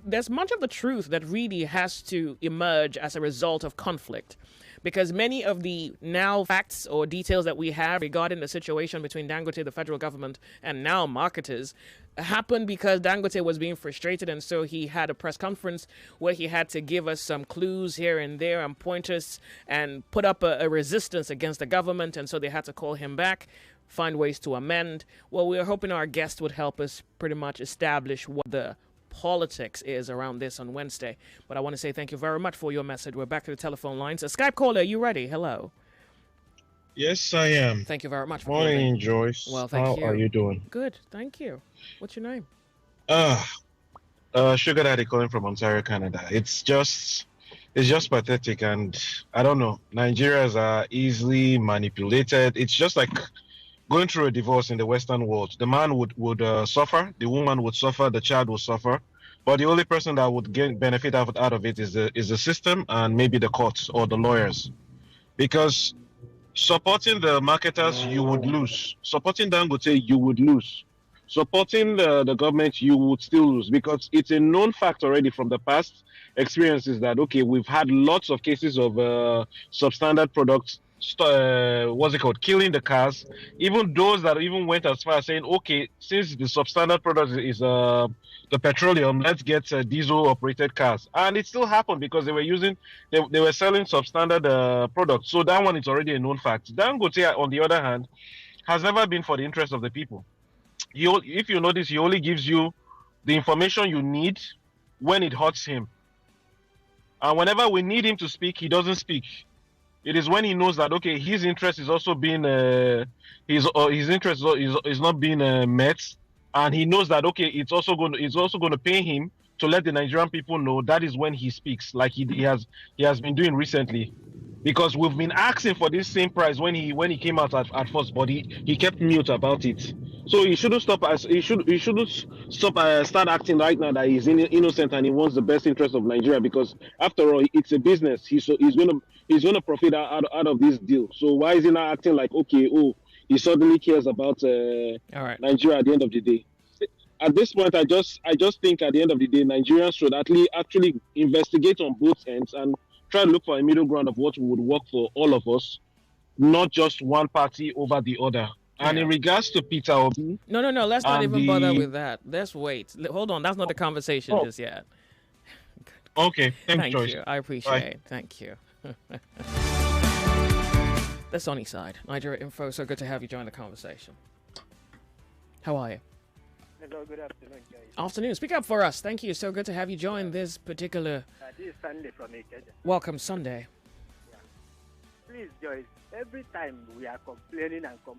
there's much of the truth that really has to emerge as a result of conflict, because many of the now facts or details that we have regarding the situation between Dangote, the federal government, and now marketers happened because Dangote was being frustrated, and so he had a press conference where he had to give us some clues here and there and pointers and put up a resistance against the government, and so they had to call him back. find ways to amend. Well, we are hoping our guest would help us pretty much establish what the politics is around this on Wednesday. But I want to say thank you very much for your message. We're back to the telephone lines. A Skype caller, are you ready? Hello. Yes, I am. Thank you very much for Morning, calling. Joyce. Well, thank you. How are you doing? Good, thank you. What's your name? Sugar Daddy calling from Ontario, Canada. It's just pathetic, and I don't know. Nigerians are easily manipulated. It's just like going through a divorce in the Western world. The man would suffer, the woman would suffer, the child would suffer, but the only person that would gain benefit out of it is the system and maybe the courts or the lawyers, because supporting the marketers, you would lose. Supporting Dangote, you would lose. Supporting the government, you would still lose, because it's a known fact already from the past experiences that, okay, we've had lots of cases of substandard products, killing the cars. Even those that even went as far as saying, okay, since the substandard product is the petroleum, let's get diesel operated cars. And it still happened because they were selling substandard products. So that one is already a known fact. Dangote, on the other hand, has never been for the interest of the people. If you notice, he only gives you the information you need when it hurts him. And whenever we need him to speak, he doesn't speak. It is when he knows that, okay, his interest is also being his interest is not being met, and he knows that, okay, it's also going to pay him to let the Nigerian people know. That is when he speaks, like he has been doing recently, because we've been asking for this same price when he came out at first, but he kept mute about it. So he shouldn't stop. Start acting right now that he's innocent and he wants the best interest of Nigeria, because after all, it's a business. He's gonna profit out of this deal. So why is he not acting like, okay, he suddenly cares about Nigeria at the end of the day? At this point, I just think at the end of the day, Nigerians should actually investigate on both ends and try to look for a middle ground of what would work for all of us, not just one party over the other. And in regards to Peter Obi... No, let's not even bother with that. Let's wait. Hold on, that's not the conversation just yet. Okay, thank Joyce. you. I appreciate it. Thank you. The sunny side. Nigeria Info, so good to have you join the conversation. How are you? Hello, good afternoon, guys. Afternoon. Speak up for us. Thank you. So good to have you join this particular... this is Sunday from Ikeja. Welcome Sunday. Yeah. Please, Joyce, every time we are complaining, Dangote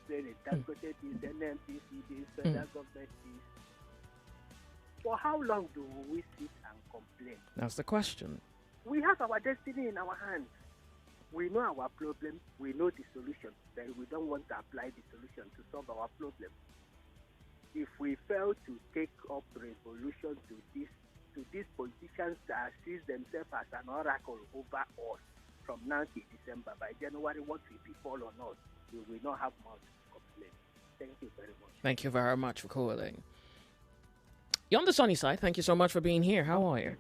this, NMPC this, federal government this. For how long do we sit and complain? That's the question. We have our destiny in our hands. We know our problem, we know the solution, but we don't want to apply the solution to solve our problem. If we fail to take up revolution to these politicians that see themselves as an oracle over us from now to December, by January, what will befall on us, we will not have much to complain. Thank you very much. Thank you very much for calling. You're on the sunny side. Thank you so much for being here. How are you?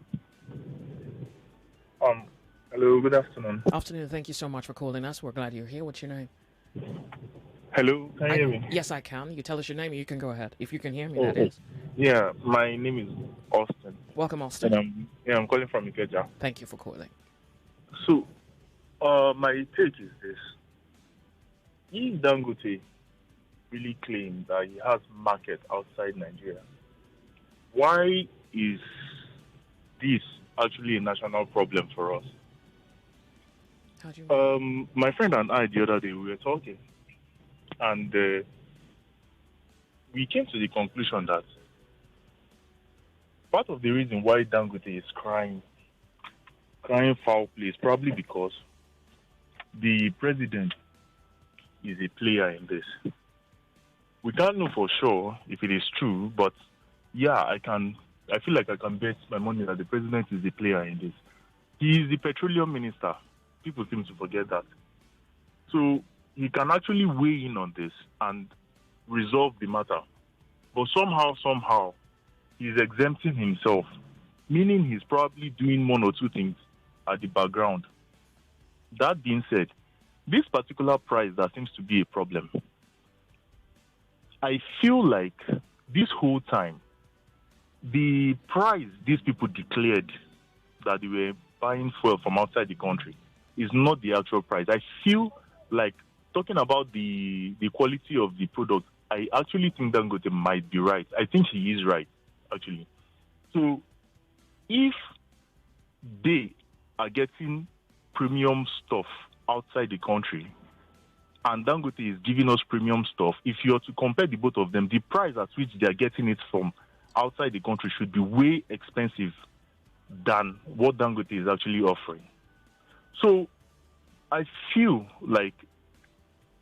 Hello, good afternoon. Afternoon. Thank you so much for calling us. We're glad you're here. What's your name? Hello, can you hear me? Yes, I can. You tell us your name and you can go ahead. If you can hear me, that is. Yeah, my name is Austin. Welcome, Austin. And I'm calling from Ikeja. Thank you for calling. So, my take is this. If Dangote really claims that he has market outside Nigeria, why is this actually a national problem for us? How do you my friend and I, the other day, we were talking, and we came to the conclusion that part of the reason why Dangote is crying foul play is probably because the president is a player in this. We can't know for sure if it is true, but yeah, I feel like I can bet my money that the president is a player in this. He is the petroleum minister. People seem to forget that. So he can actually weigh in on this and resolve the matter. But somehow, he's exempting himself, meaning he's probably doing one or two things at the background. That being said, this particular price that seems to be a problem, I feel like this whole time, the price these people declared that they were buying fuel from outside the country is not the actual price. I feel like talking about the quality of the product, I actually think Dangote might be right. I think he is right, actually. So if they are getting premium stuff outside the country and Dangote is giving us premium stuff, if you are to compare the both of them, the price at which they are getting it from outside the country should be way expensive than what Dangote is actually offering. So I feel like,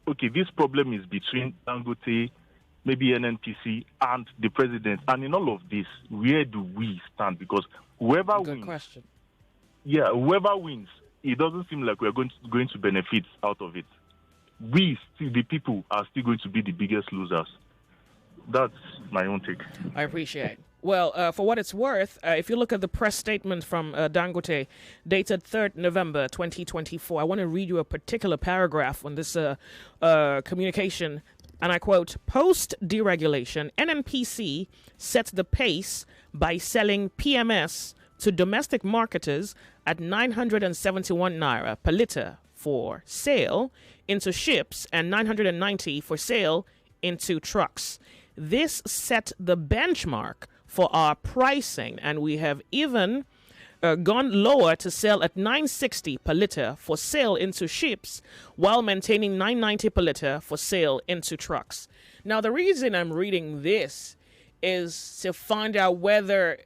okay, this problem is between Dangote, maybe NNPC, and the president. And in all of this, where do we stand? Because whoever Good wins, question. yeah, whoever wins, it doesn't seem like we're going to benefit out of it. We, still, the people, are still going to be the biggest losers. That's my own take. I appreciate it. Well, for what it's worth, if you look at the press statement from Dangote, dated 3rd November 2024, I want to read you a particular paragraph on this communication. And I quote, post-deregulation, NNPC sets the pace by selling PMS to domestic marketers at 971 naira per litre for sale into ships and 990 for sale into trucks. This set the benchmark for our pricing, and we have even gone lower to sell at 960 per litre for sale into ships while maintaining 990 per litre for sale into trucks. Now, the reason I'm reading this is to find out whether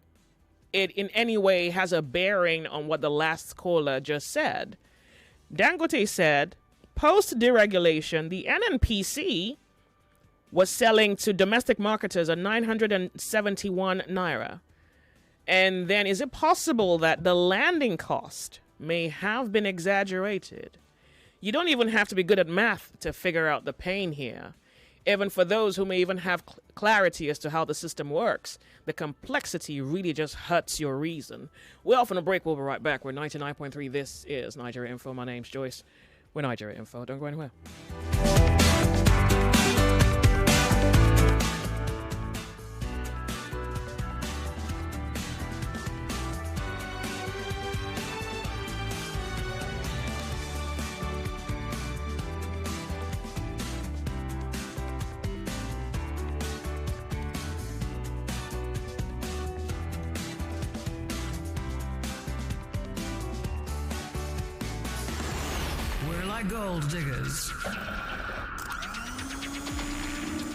it in any way has a bearing on what the last caller just said. Dangote said, post-deregulation, the NNPC was selling to domestic marketers at 971 naira. And then is it possible that the landing cost may have been exaggerated? You don't even have to be good at math to figure out the pain here. Even for those who may even have clarity as to how the system works, the complexity really just hurts your reason. We're off on a break. We'll be right back. We're 99.3. This is Nigeria Info. My name's Joyce. We're Nigeria Info. Don't go anywhere. Gold diggers,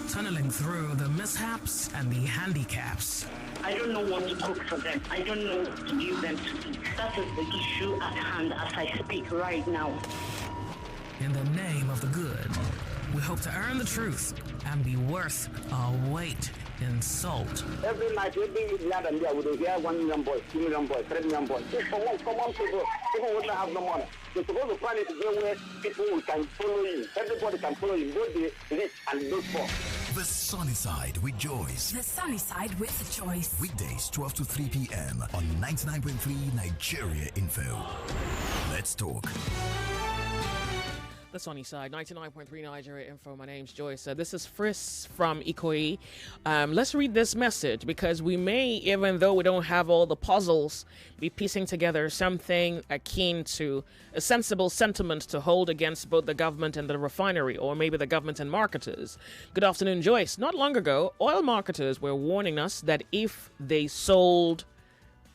tunneling through the mishaps and the handicaps. I don't know what to cook for them. I don't know what to give them to eat. That is the issue at hand as I speak right now. In the name of the good, we hope to earn the truth and be worth our weight in salt. Every night, every lad and there, we will hear 1 million boys, 2 million boys, 3 million boys. If someone people wouldn't have no money. You're supposed to find it where people can follow you. Everybody can follow you, both the rich and those poor. The Sunny Side with Joyce. The Sunny Side with Joyce. Weekdays 12 to 3 p.m. on 99.3 Nigeria Info. Let's talk. The Sunny Side, 99.3 Nigeria Info. My name's Joyce. This is Friss from Ikoyi. Let's read this message because we may, even though we don't have all the puzzles, be piecing together something akin to a sensible sentiment to hold against both the government and the refinery, or maybe the government and marketers. Good afternoon, Joyce. Not long ago, oil marketers were warning us that if they sold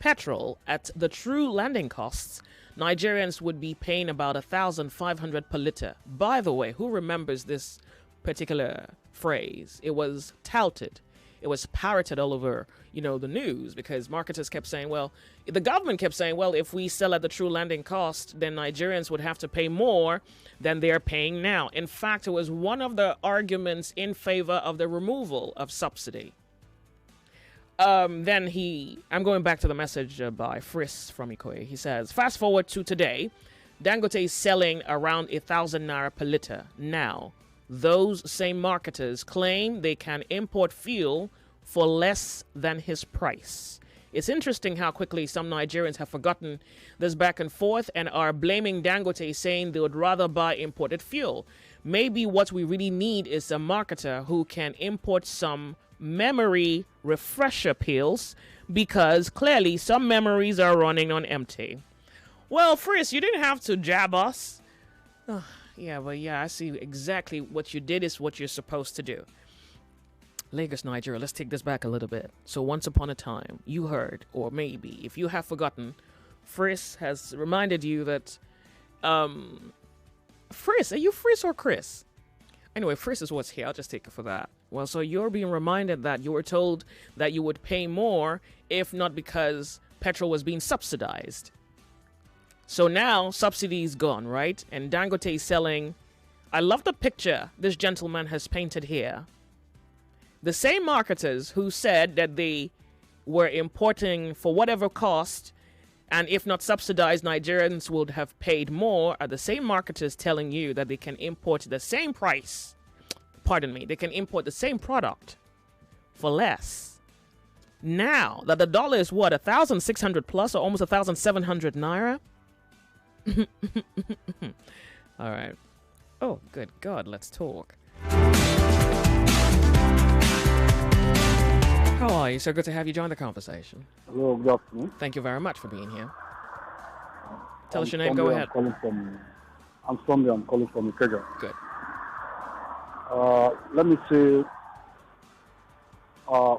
petrol at the true landing costs, Nigerians would be paying about 1,500 per litre. By the way, who remembers this particular phrase? It was touted. It was parroted all over, the news, because marketers kept saying, well, the government kept saying, well, if we sell at the true landing cost, then Nigerians would have to pay more than they're paying now. In fact, it was one of the arguments in favor of the removal of subsidy. I'm going back to the message by Friss from Ikoyi. He says, fast forward to today, Dangote is selling around 1,000 naira per litre. Now, those same marketers claim they can import fuel for less than his price. It's interesting how quickly some Nigerians have forgotten this back and forth and are blaming Dangote, saying they would rather buy imported fuel. Maybe what we really need is a marketer who can import some memory refresher pills, because clearly some memories are running on empty. Well, Friss, you didn't have to jab us. I see exactly what you did is what you're supposed to do. Lagos, Nigeria, let's take this back a little bit. So once upon a time, you heard, or maybe if you have forgotten, Friss has reminded you that, Friss, are you Friss or Chris? Anyway, Friss is what's here. I'll just take it for that. Well, so you're being reminded that you were told that you would pay more if not because petrol was being subsidized. So now subsidy is gone, right? And Dangote is selling. I love the picture this gentleman has painted here. The same marketers who said that they were importing for whatever cost, and if not subsidized, Nigerians would have paid more, are the same marketers telling you that they can import the same price. Pardon me, they can import the same product for less. Now that the dollar is what, 1,600 plus or almost 1,700 naira? All right. Oh, good God, let's talk. How are you? So good to have you join the conversation. Hello, good afternoon. Thank you very much for being here. Tell us your name, go ahead. I'm Sunday, I'm calling from Ikeja. Good. Let me say,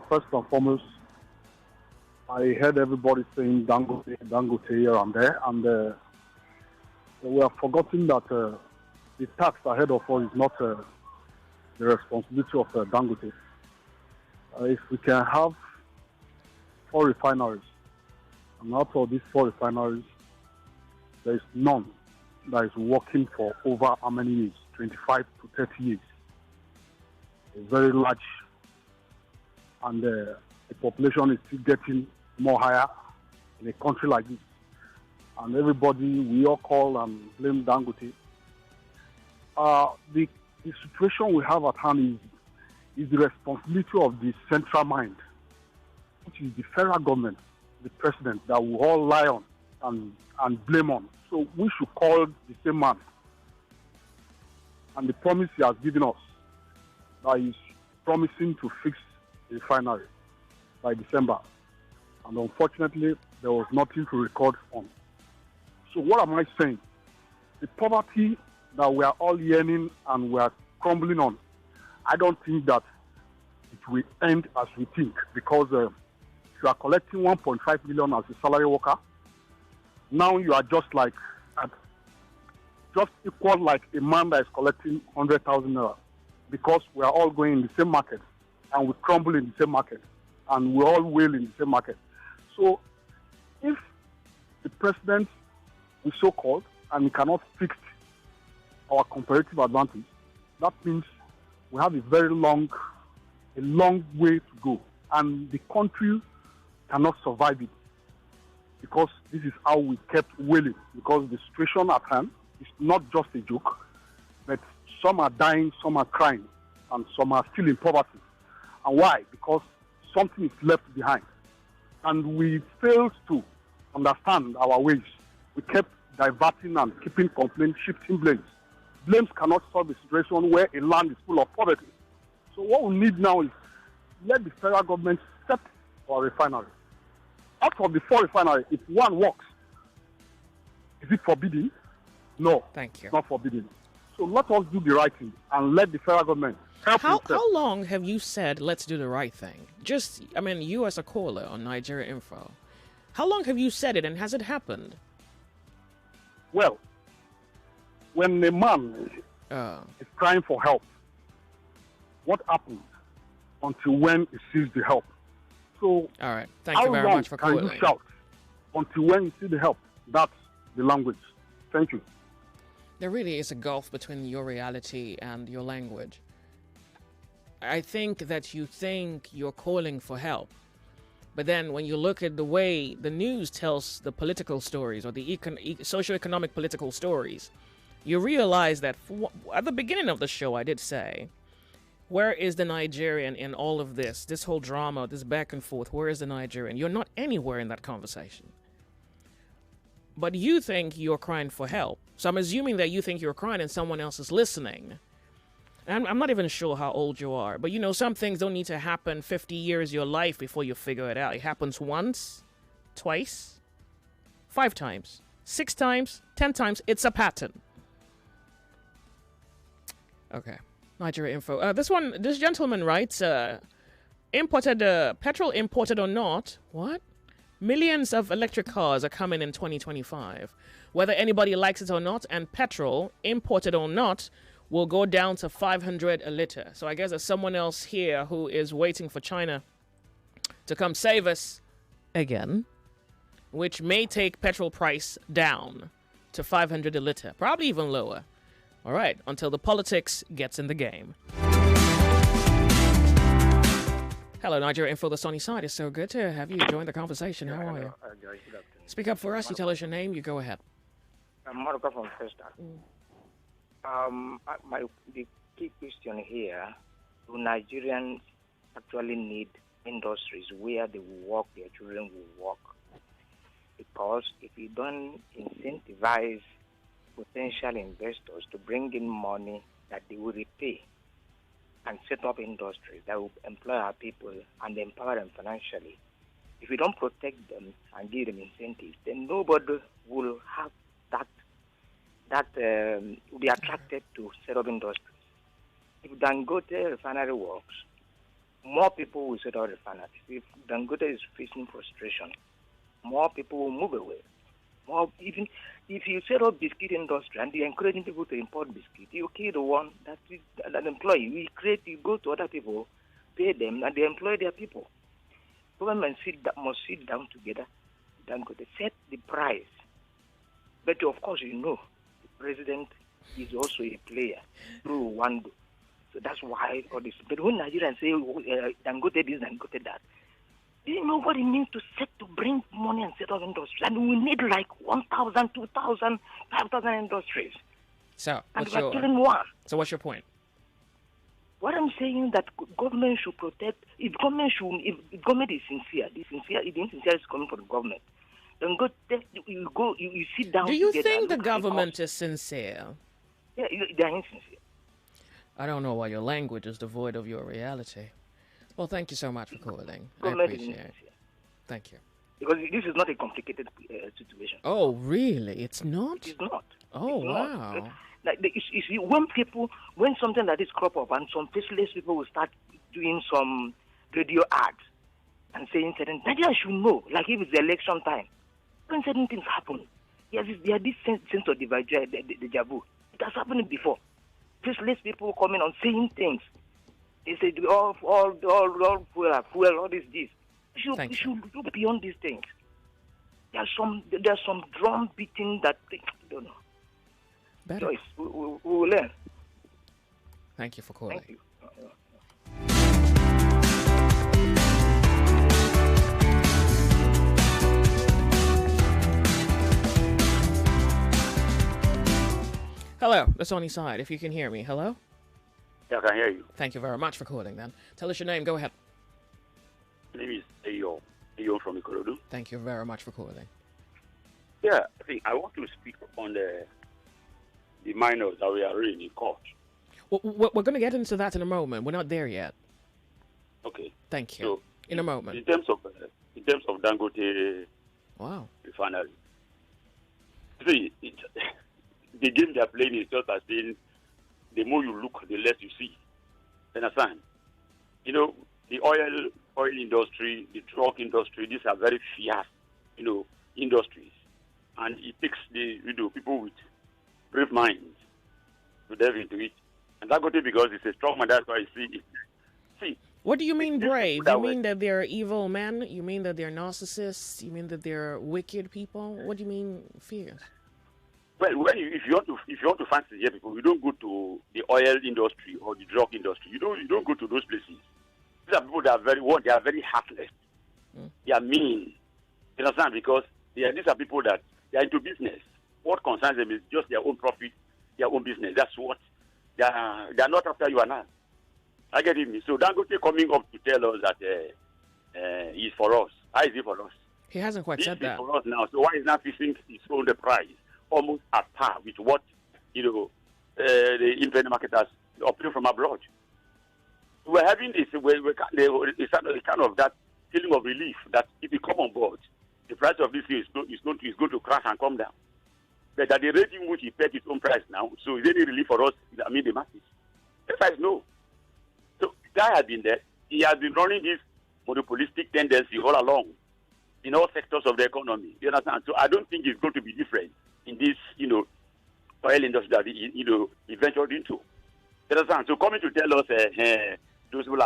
first and foremost, I heard everybody saying Dangote here and there, and we have forgotten that the tax ahead of us is not the responsibility of Dangote. If we can have 4 refineries, and out of these 4 refineries, there is none that is working for over how many years? 25 to 30 years. It's very large, and the population is still getting more higher in a country like this. And everybody, we all call and blame Dangote. The situation we have at hand is the responsibility of the central mind, which is the federal government, the president, that we all lie on and blame on. So we should call the same man. And the promise he has given us, that he's promising to fix the refinery by December. And unfortunately, there was nothing to record on. So what am I saying? The poverty that we are all yearning and we are crumbling on, I don't think that it will end as we think, because if you are collecting 1.5 million as a salary worker, now you are just equal like a man that is collecting 100,000 naira, because we are all going in the same market and we crumble in the same market and we all wail in the same market. So if the president is so-called and he cannot fix our comparative advantage, that means we have a long way to go, and the country cannot survive it, because this is how we kept wailing, because the situation at hand is not just a joke, but some are dying, some are crying, and some are still in poverty. And why? Because something is left behind, and we failed to understand our ways. We kept diverting and keeping complaining, shifting blames. Blames cannot solve a situation where a land is full of poverty. So what we need now is let the federal government set for a refinery. Out of the 4 refineries, if one works, is it forbidden? No. Thank you. It's not forbidden. So let us do the right thing and let the federal government help. How long have you said let's do the right thing? You as a caller on Nigeria Info, how long have you said it, and has it happened? Well, when a man is crying for help, what happens until when he sees the help? So, all right. Thank you very much for calling. How long can you shout until when you see the help? That's the language. Thank you. There really is a gulf between your reality and your language. I think that you think you're calling for help, but then when you look at the way the news tells the political stories or the socio-economic political stories, you realize that at the beginning of the show, I did say, where is the Nigerian in all of this? This whole drama, this back and forth, where is the Nigerian? You're not anywhere in that conversation. But you think you're crying for help. So I'm assuming that you think you're crying and someone else is listening. And I'm not even sure how old you are. But some things don't need to happen 50 years of your life before you figure it out. It happens once, twice, 5 times, 6 times, 10 times. It's a pattern. Okay. Nigeria info. This gentleman writes, imported, petrol imported or not, what? Millions of electric cars are coming in 2025. Whether anybody likes it or not, and petrol, imported or not, will go down to 500 a liter. So I guess there's someone else here who is waiting for China to come save us again, which may take petrol price down to 500 a liter, probably even lower. All right, until the politics gets in the game. Hello, Nigeria Info, the sunny side. It's so good to have you join the conversation. How are you? Speak up for us. You tell us your name. You go ahead. I'm Maruka from Festa. The key question here: do Nigerians actually need industries where they will work, their children will work? Because if you don't incentivize potential investors to bring in money that they will repay and set up industries that will employ our people and empower them financially, if you don't protect them and give them incentives, then nobody will have will be attracted to set up industries. If Dangote refinery works, more people will set up refineries. If Dangote is facing frustration, more people will move away. Even if you set up biscuit industry and you're encouraging people to import biscuit, you kill the one that employee. You go to other people, pay them, and they employ their people. Government must sit down together. Dangote set the price. But of course, the president is also a player through Wando. So that's why all this. But when Nigerians say Dangote this, Dangote that, nobody means to bring money and set up industries. And we need like 1,000, 2,000, 5,000 industries. So what's your point? What I'm saying is that government should protect. If government is sincere, if insincere is coming from the government, then you sit down. Do you think the government is sincere? Yeah, they are insincere. I don't know why your language is devoid of your reality. Well, thank you so much for calling. I Government appreciate it. Thank you. Because this is not a complicated situation. Oh, really? It's not? It's not. Oh, It's wow. not. Like when something like this crop up and some faceless people will start doing some radio ads and saying certain, Nigeria should know, like if it's the election time, when certain things happen, there is this sense of deja vu. It has happened before. Faceless people coming on saying things. They say all fuel, all this. We should look beyond these things. There's some drum beating that I don't know. Better. Joyce, we will learn. Thank you for calling. Thank you. Hello, the sunny side. If you can hear me, hello. Yeah, I can hear you. Thank you very much for calling. Then tell us your name. Go ahead. My name is Ayo from Ikorodu. Thank you very much for calling. Yeah, I want to speak on the minors that we are in court. We're going to get into that in a moment. We're not there yet. Okay. Thank you. So, in a moment. In terms of Dangote refinery, see, the game they are playing is just as in the more you look, the less you see. Understand? The oil industry, the truck industry, these are very fierce, industries, and it takes the people with brave minds to delve into it. And Dangote, because it's a strong man, that's why I see it. See. What do you mean brave? You mean that they're evil men? You mean that they're narcissists? You mean that they're wicked people? What do you mean fierce? Well, if you want to fancy here people, you don't go to the oil industry or the drug industry. You don't go to those places. These are people that are very heartless. They are mean. You understand? Because these are people that they are into business. What concerns them is just their own profit, their own business. That's what they are not after you and I. I get it. So Dangote coming up to tell us that he's for us. How is he for us? He hasn't quite said that. For us now. So why is not fixing his own the price almost at par with what the independent marketers obtain from abroad? We're having this. It's kind of that feeling of relief that if you come on board, the price of this is going to crash and come down. But at the rate in which he paid his own price now, so is there any relief for us? I mean, the masses. Yes, no. So the guy has been there. He has been running this monopolistic tendency all along in all sectors of the economy. You understand? So I don't think it's going to be different in this, oil industry that he ventured into. You understand? So coming to tell us those people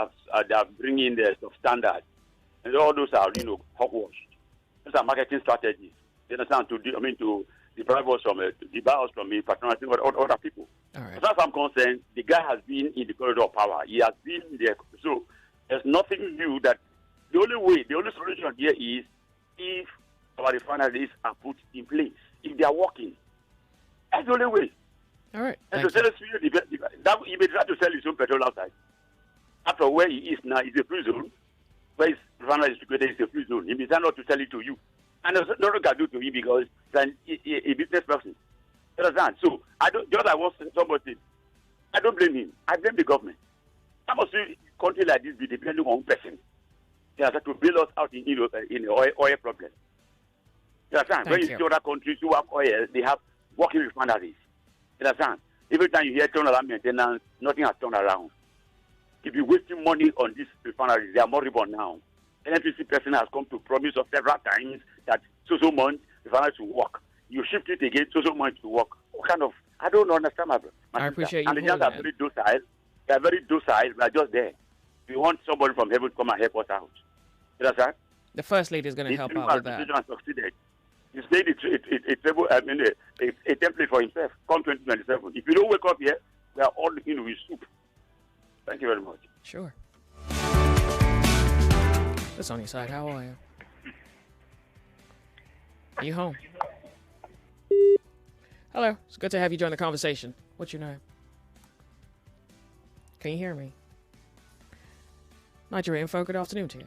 they are bringing the substandard, and all those are, hogwash. Those are marketing strategies. You understand? To deprive us from patronizing other people. All right. As far as I'm concerned, the guy has been in the corridor of power. He has been there. So there's nothing new. That the only solution here is if our refineries are put in place, if they are working. That's the only way. All right. And to sell us, he may try to sell his own petrol outside. After where he is now is a free zone. Where his refinery is situated is a free zone. He may try not to sell it to you. And there's nothing can do to him because he's a business person. You understand? So I want somebody. I don't blame him. I blame the government. How must a country like this be depending on one person? They have to bail us out in the oil problem. You understand? When you see other countries who have oil, they have working refineries. You understand? Every time you hear turnaround maintenance, nothing has turned around. If you're wasting money on these refineries, they are moribund now. NNPC person has come to promise us several times that so months refineries will work. You shift it again, so months to work. What kind of? I don't understand, my I appreciate you. And the young are very docile. They are very docile. They are just there. We want somebody from heaven to come and help us out. You understand? The First Lady is going to help out with that. Succeeded. He's made a template for himself. Come 2027. If you don't wake up here, we are all looking with soup. Thank you very much. Sure. The sunny side, how are you? Are you home? Hello. It's good to have you join the conversation. What's your name? Can you hear me? Nigeria Info, good afternoon to you.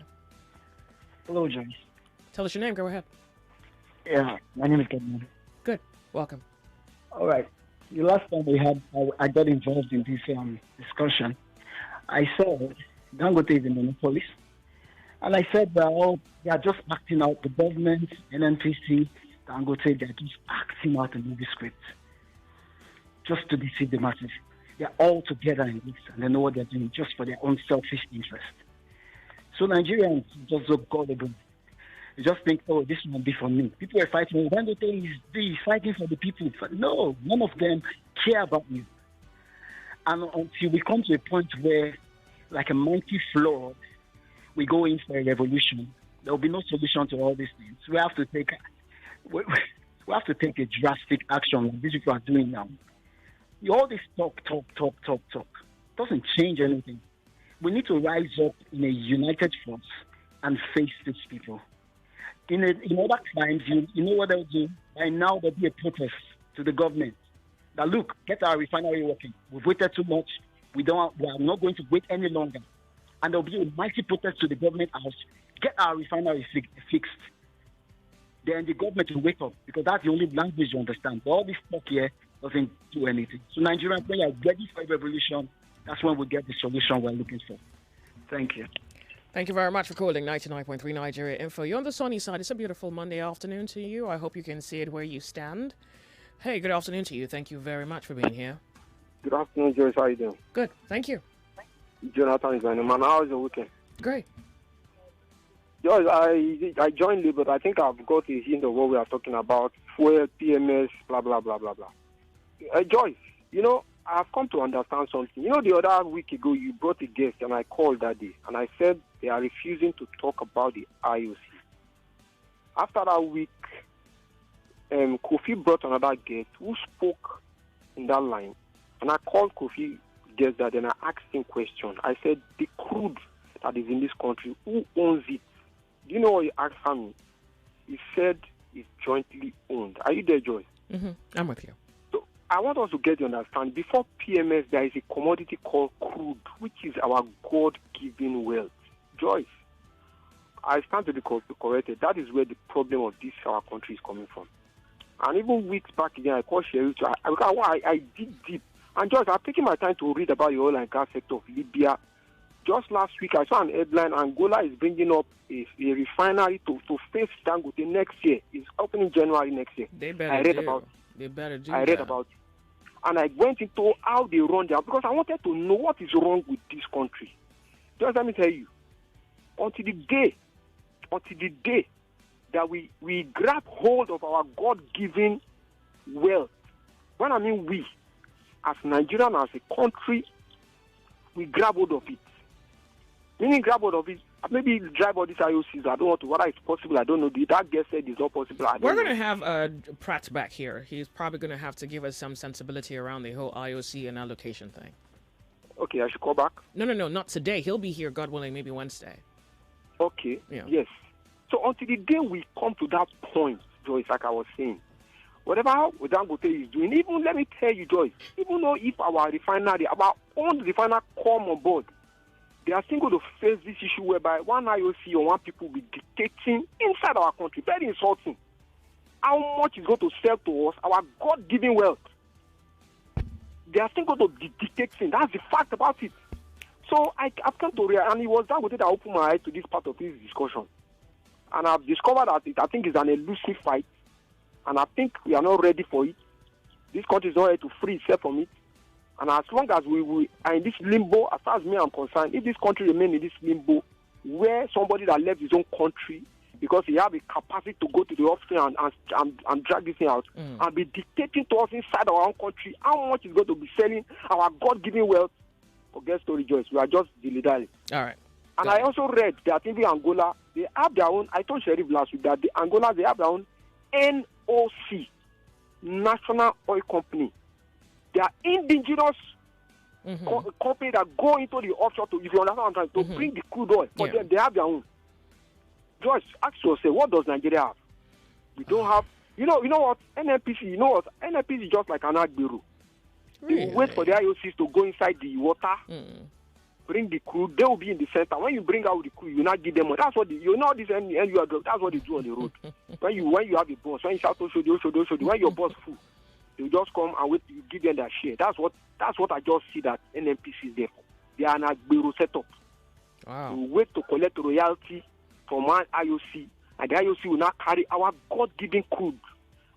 Hello, Joyce. Tell us your name. Go ahead. Yeah, my name is Kedman. Good. Welcome. All right. The last time I got involved in this discussion, I said Dangote is a monopolist. And I said, well, they are just acting out. The government, NNPC, Dangote, they're just acting out a movie script just to deceive the masses. They're all together in this, and they know what they're doing just for their own selfish interest. So Nigerians just so gullible. They just think, oh, this won't be for me. People are fighting. Dangote is fighting for the people. No, none of them care about you. And until we come to a point where, like a monkey flood, we go in for a revolution, there will be no solution to all these things. We have to take a drastic action like these people are doing now. All this talk doesn't change anything. We need to rise up in a united force and face these people. In other times, you know what they'll do? By now, there'll be a protest to the government. That look, get our refinery working. We've waited too much. We are not going to wait any longer. And there'll be a mighty protest to the government house. Get our refinery fixed. Then the government will wake up, because that's the only language you understand. But all this talk here doesn't do anything. So Nigerians, when you're ready for a revolution, that's when we get the solution we're looking for. Thank you. Thank you very much for calling 99.3 Nigeria Info. You're on the sunny side. It's a beautiful Monday afternoon to you. I hope you can see it where you stand. Hey, good afternoon to you. Thank you very much for being here. Good afternoon, Joyce. How are you doing? Good. Thank you. Jonathan is my name. Man, how was your weekend? Great. Joyce, I joined Labour. I think I've got a hint of what we are talking about. Fuel, PMS, blah, blah, blah, blah, blah. Joyce, I've come to understand something. The other week ago, you brought a guest, and I called that day, and I said they are refusing to talk about the IOC. After that week, Kofi brought another guest who spoke in that line, and I called Kofi guest that, and I asked him question. I said, the crude that is in this country, who owns it? Do you know what he asked me? He said it's jointly owned. Are you there, Joyce? Mm-hmm. I'm with you. So I want us to get to understand, before PMS, there is a commodity called crude, which is our God-given wealth. Joyce, I stand to be corrected. That is where the problem of this our country is coming from. And even weeks back again, I called Sherry. I dig deep. And Joyce, I've taken my time to read about the oil and gas sector of Libya. Just last week, I saw an headline, Angola is bringing up a refinery to face Dangote next year. It's opening January next year. They better do. They better do. I read about it. and I went into how they run them because I wanted to know what is wrong with this country. Just let me tell you, until the day that we grab hold of our God-given wealth, when I mean we, as Nigerian, as a country, we grab hold of it. Meaning grab hold of it, maybe drive all these IOCs. I don't know whether it's possible. I don't know. That guy said it's not possible. We're going to have Pratt back here. He's probably going to have to give us some sensibility around the whole IOC and allocation thing. Okay, I should call back? No, not today. He'll be here, God willing, maybe Wednesday. Okay, yeah. Yes. So until the day we come to that point, Joyce, like I was saying, whatever Dangote is doing, even let me tell you, Joyce, even though if our refinery, our own refiner come on board, they are still going to face this issue whereby one IOC or one people will be dictating inside our country, very insulting, how much is going to sell to us, our God-given wealth. They are still going to be dictating. That's the fact about it. So I've come to realize, and it was Dangote that opened my eyes to this part of this discussion. And I've discovered that I think it's an elusive fight, and I think we are not ready for it. This country is not ready to free itself from it. And as long as we are in this limbo, as far as me I'm concerned, if this country remains in this limbo, where somebody that left his own country because he have the capacity to go to the office and drag this thing out and be dictating to us inside our own country how much is going to be selling our God-given wealth, forget story, Joyce. We are just dilly-dally. All right. And I also read that even Angola, they have their own, I told Sheriff last week that Angola, they have their own NOC, National Oil Company. They are indigenous company that go into the offshore to, if you understand what I'm trying, to bring the crude oil. For them, they have their own. Joyce, ask yourself, what does Nigeria have? We don't have, you know what, NNPC, NNPC is just like an Agbero. Really? They wait for the IOCs to go inside the water, bring the crude, they will be in the center. When you bring out the crude, you not give them money. That's what this that's what they do on the road. when you have a boss, when you shout, Oshodi, when your boss full, you just come and wait, you give them their share. That's what I just see that NNPC is there for. They are an Agbero setup. Wow. You wait to collect royalty from one IOC, and the IOC will not carry our God-given crude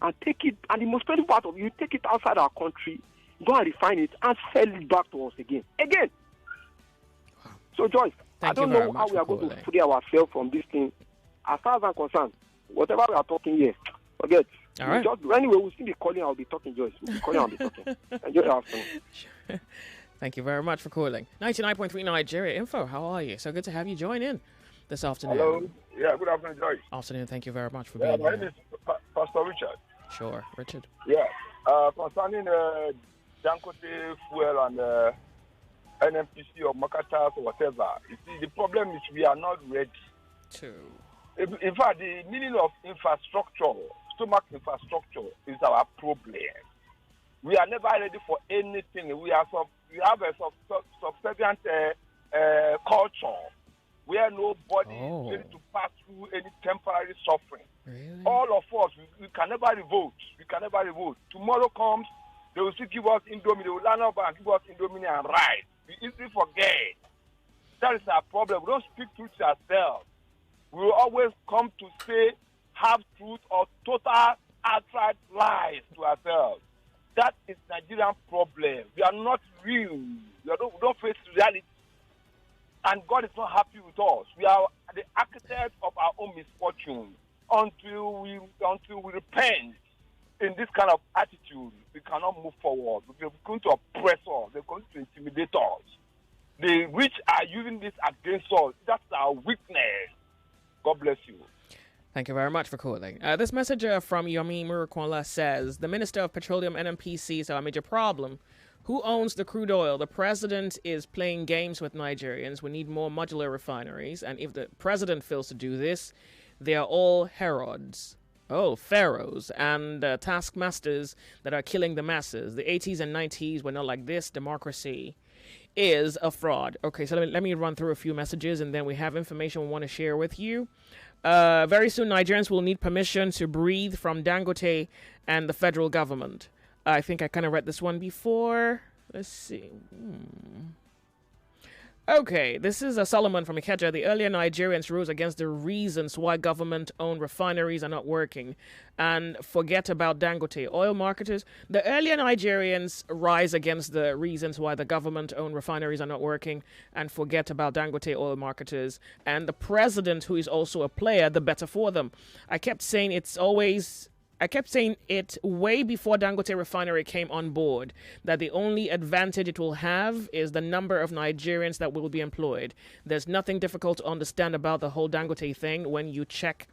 and take it, and the most important part of it, you take it outside our country, go and refine it, and sell it back to us again. So, Joyce, I don't know how we are going to free ourselves from this thing. As far as I'm concerned, whatever we are talking here, forget. All right. Anyway, we'll still be calling, I'll be talking, Joyce. We'll be calling, I'll be talking. Enjoy your afternoon. Sure. Thank you very much for calling. 99.3 Nigeria Info, how are you? So good to have you join in this afternoon. Hello. Yeah, good afternoon, Joyce. Afternoon, thank you very much for being my here. name is Pastor Richard. Sure, Richard. Yeah, concerning Dangote fuel and NMPC or Makatas or whatever, you see, the problem is we are not ready. In fact, the meaning of infrastructure, stomach infrastructure, is our problem. We are never ready for anything. We have a subservient culture where nobody is ready to pass through any temporary suffering. Really? All of us, we can never revolt. Tomorrow comes, they will still give us Indomie. They will line up and give us Indomie and rice. We easily forget. That is our problem. We don't speak truth to ourselves. We will always come to say half-truth or total outright lies to ourselves. That is Nigerian problem. We are not real. We don't face reality. And God is not happy with us. We are the architects of our own misfortune. Until we repent in this kind of attitude, we cannot move forward. They're going to oppress us. They're going to intimidate us. The rich are using this against us. That's our weakness. God bless you. Thank you very much for calling. This message from Yomi Murakwala says, the Minister of Petroleum NNPC are a major problem. Who owns the crude oil? The president is playing games with Nigerians. We need more modular refineries. And if the president fails to do this, they are all Herods. Pharaohs and taskmasters that are killing the masses. The 80s and 90s were not like this. Democracy is a fraud. Okay, so let me run through a few messages, and then we have information we want to share with you. Very soon, Nigerians will need permission to breathe from Dangote and the federal government. I think I kind of read this one before. Let's see. Okay, this is a Solomon from Ikeja. The earlier Nigerians rose against the reasons why government-owned refineries are not working, and forget about Dangote. Oil marketers. The earlier Nigerians rise against the reasons why the government-owned refineries are not working, and forget about Dangote oil marketers. And the president, who is also a player, the better for them. I kept saying it way before Dangote refinery came on board, that the only advantage it will have is the number of Nigerians that will be employed. There's nothing difficult to understand about the whole Dangote thing when you check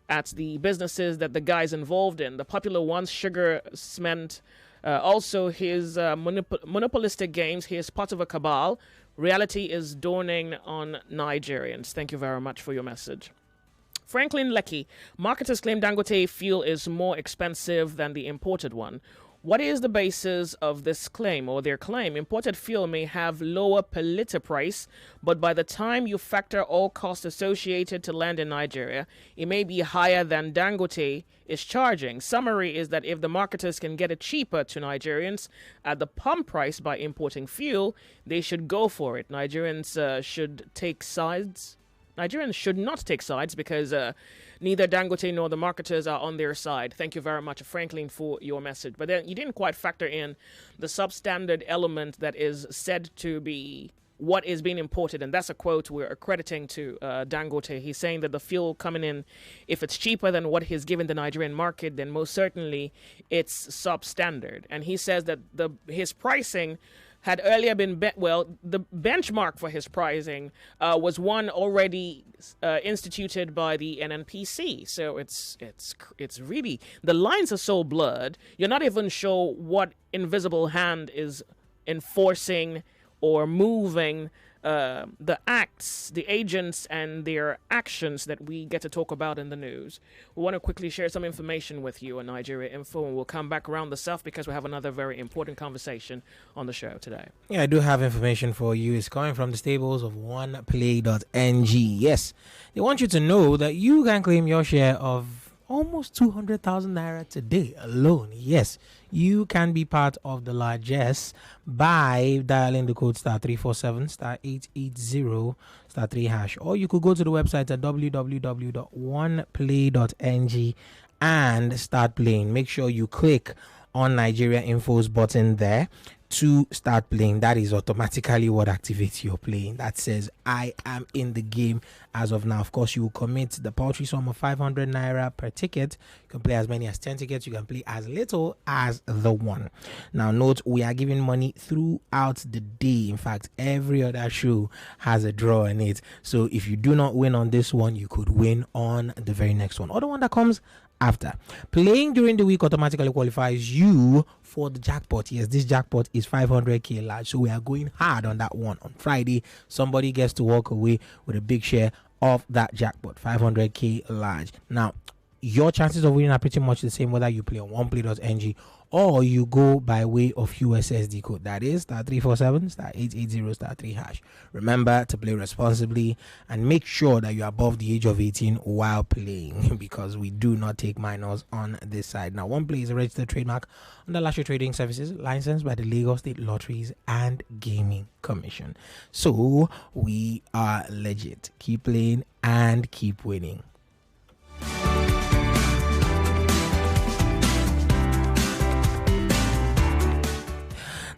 at the businesses that the guy's involved in. The popular ones, sugar, cement, also his monopolistic games. He is part of a cabal. Reality is dawning on Nigerians. Thank you very much for your message. Franklin Lecky, marketers claim Dangote fuel is more expensive than the imported one. What is the basis of this claim or their claim? Imported fuel may have lower per liter price, but by the time you factor all costs associated to land in Nigeria, it may be higher than Dangote is charging. Summary is that if the marketers can get it cheaper to Nigerians at the pump price by importing fuel, they should go for it. Nigerians should take sides. Nigerians should not take sides because neither Dangote nor the marketers are on their side. Thank you very much, Franklin, for your message. But then you didn't quite factor in the substandard element that is said to be what is being imported. And that's a quote we're accrediting to Dangote. He's saying that the fuel coming in, if it's cheaper than what he's given the Nigerian market, then most certainly it's substandard. And he says that his pricing had earlier been the benchmark for his pricing was one already instituted by the NNPC. So it's really, the lines are so blurred. You're not even sure what invisible hand is enforcing or moving the acts, the agents, and their actions that we get to talk about in the news. We want to quickly share some information with you on Nigeria Info, and we'll come back around the South because we have another very important conversation on the show today. Yeah, I do have information for you. It's coming from the stables of oneplay.ng. Yes, they want you to know that you can claim your share of almost 200,000 naira today alone. Yes, you can be part of the largesse by dialing the code *347 *880 *3#, or you could go to the website at www.oneplay.ng and start playing. Make sure you click on Nigeria Info's button there to start playing. That is automatically what activates your playing. That says I am in the game as of now. Of course, you will commit the paltry sum of 500 naira per ticket. You can play as many as 10 tickets. You can play as little as the one. Now note, we are giving money throughout the day. In fact, every other show has a draw in it. So if you do not win on this one, you could win on the very next one or the one that comes after. Playing during the week automatically qualifies you for the jackpot. Yes, this jackpot is 500k large, so we are going hard on that one. On Friday, somebody gets to walk away with a big share of that jackpot, 500k large. Now, your chances of winning are pretty much the same whether you play on oneplay.ng or you go by way of USSD code. That is *347 *880 *3#. Remember to play responsibly and make sure that you're above the age of 18 while playing, because we do not take minors on this side. Now, OnePlay is a registered trademark under Lasher Trading Services, licensed by the Lagos State Lotteries and Gaming Commission. So we are legit. Keep playing and keep winning.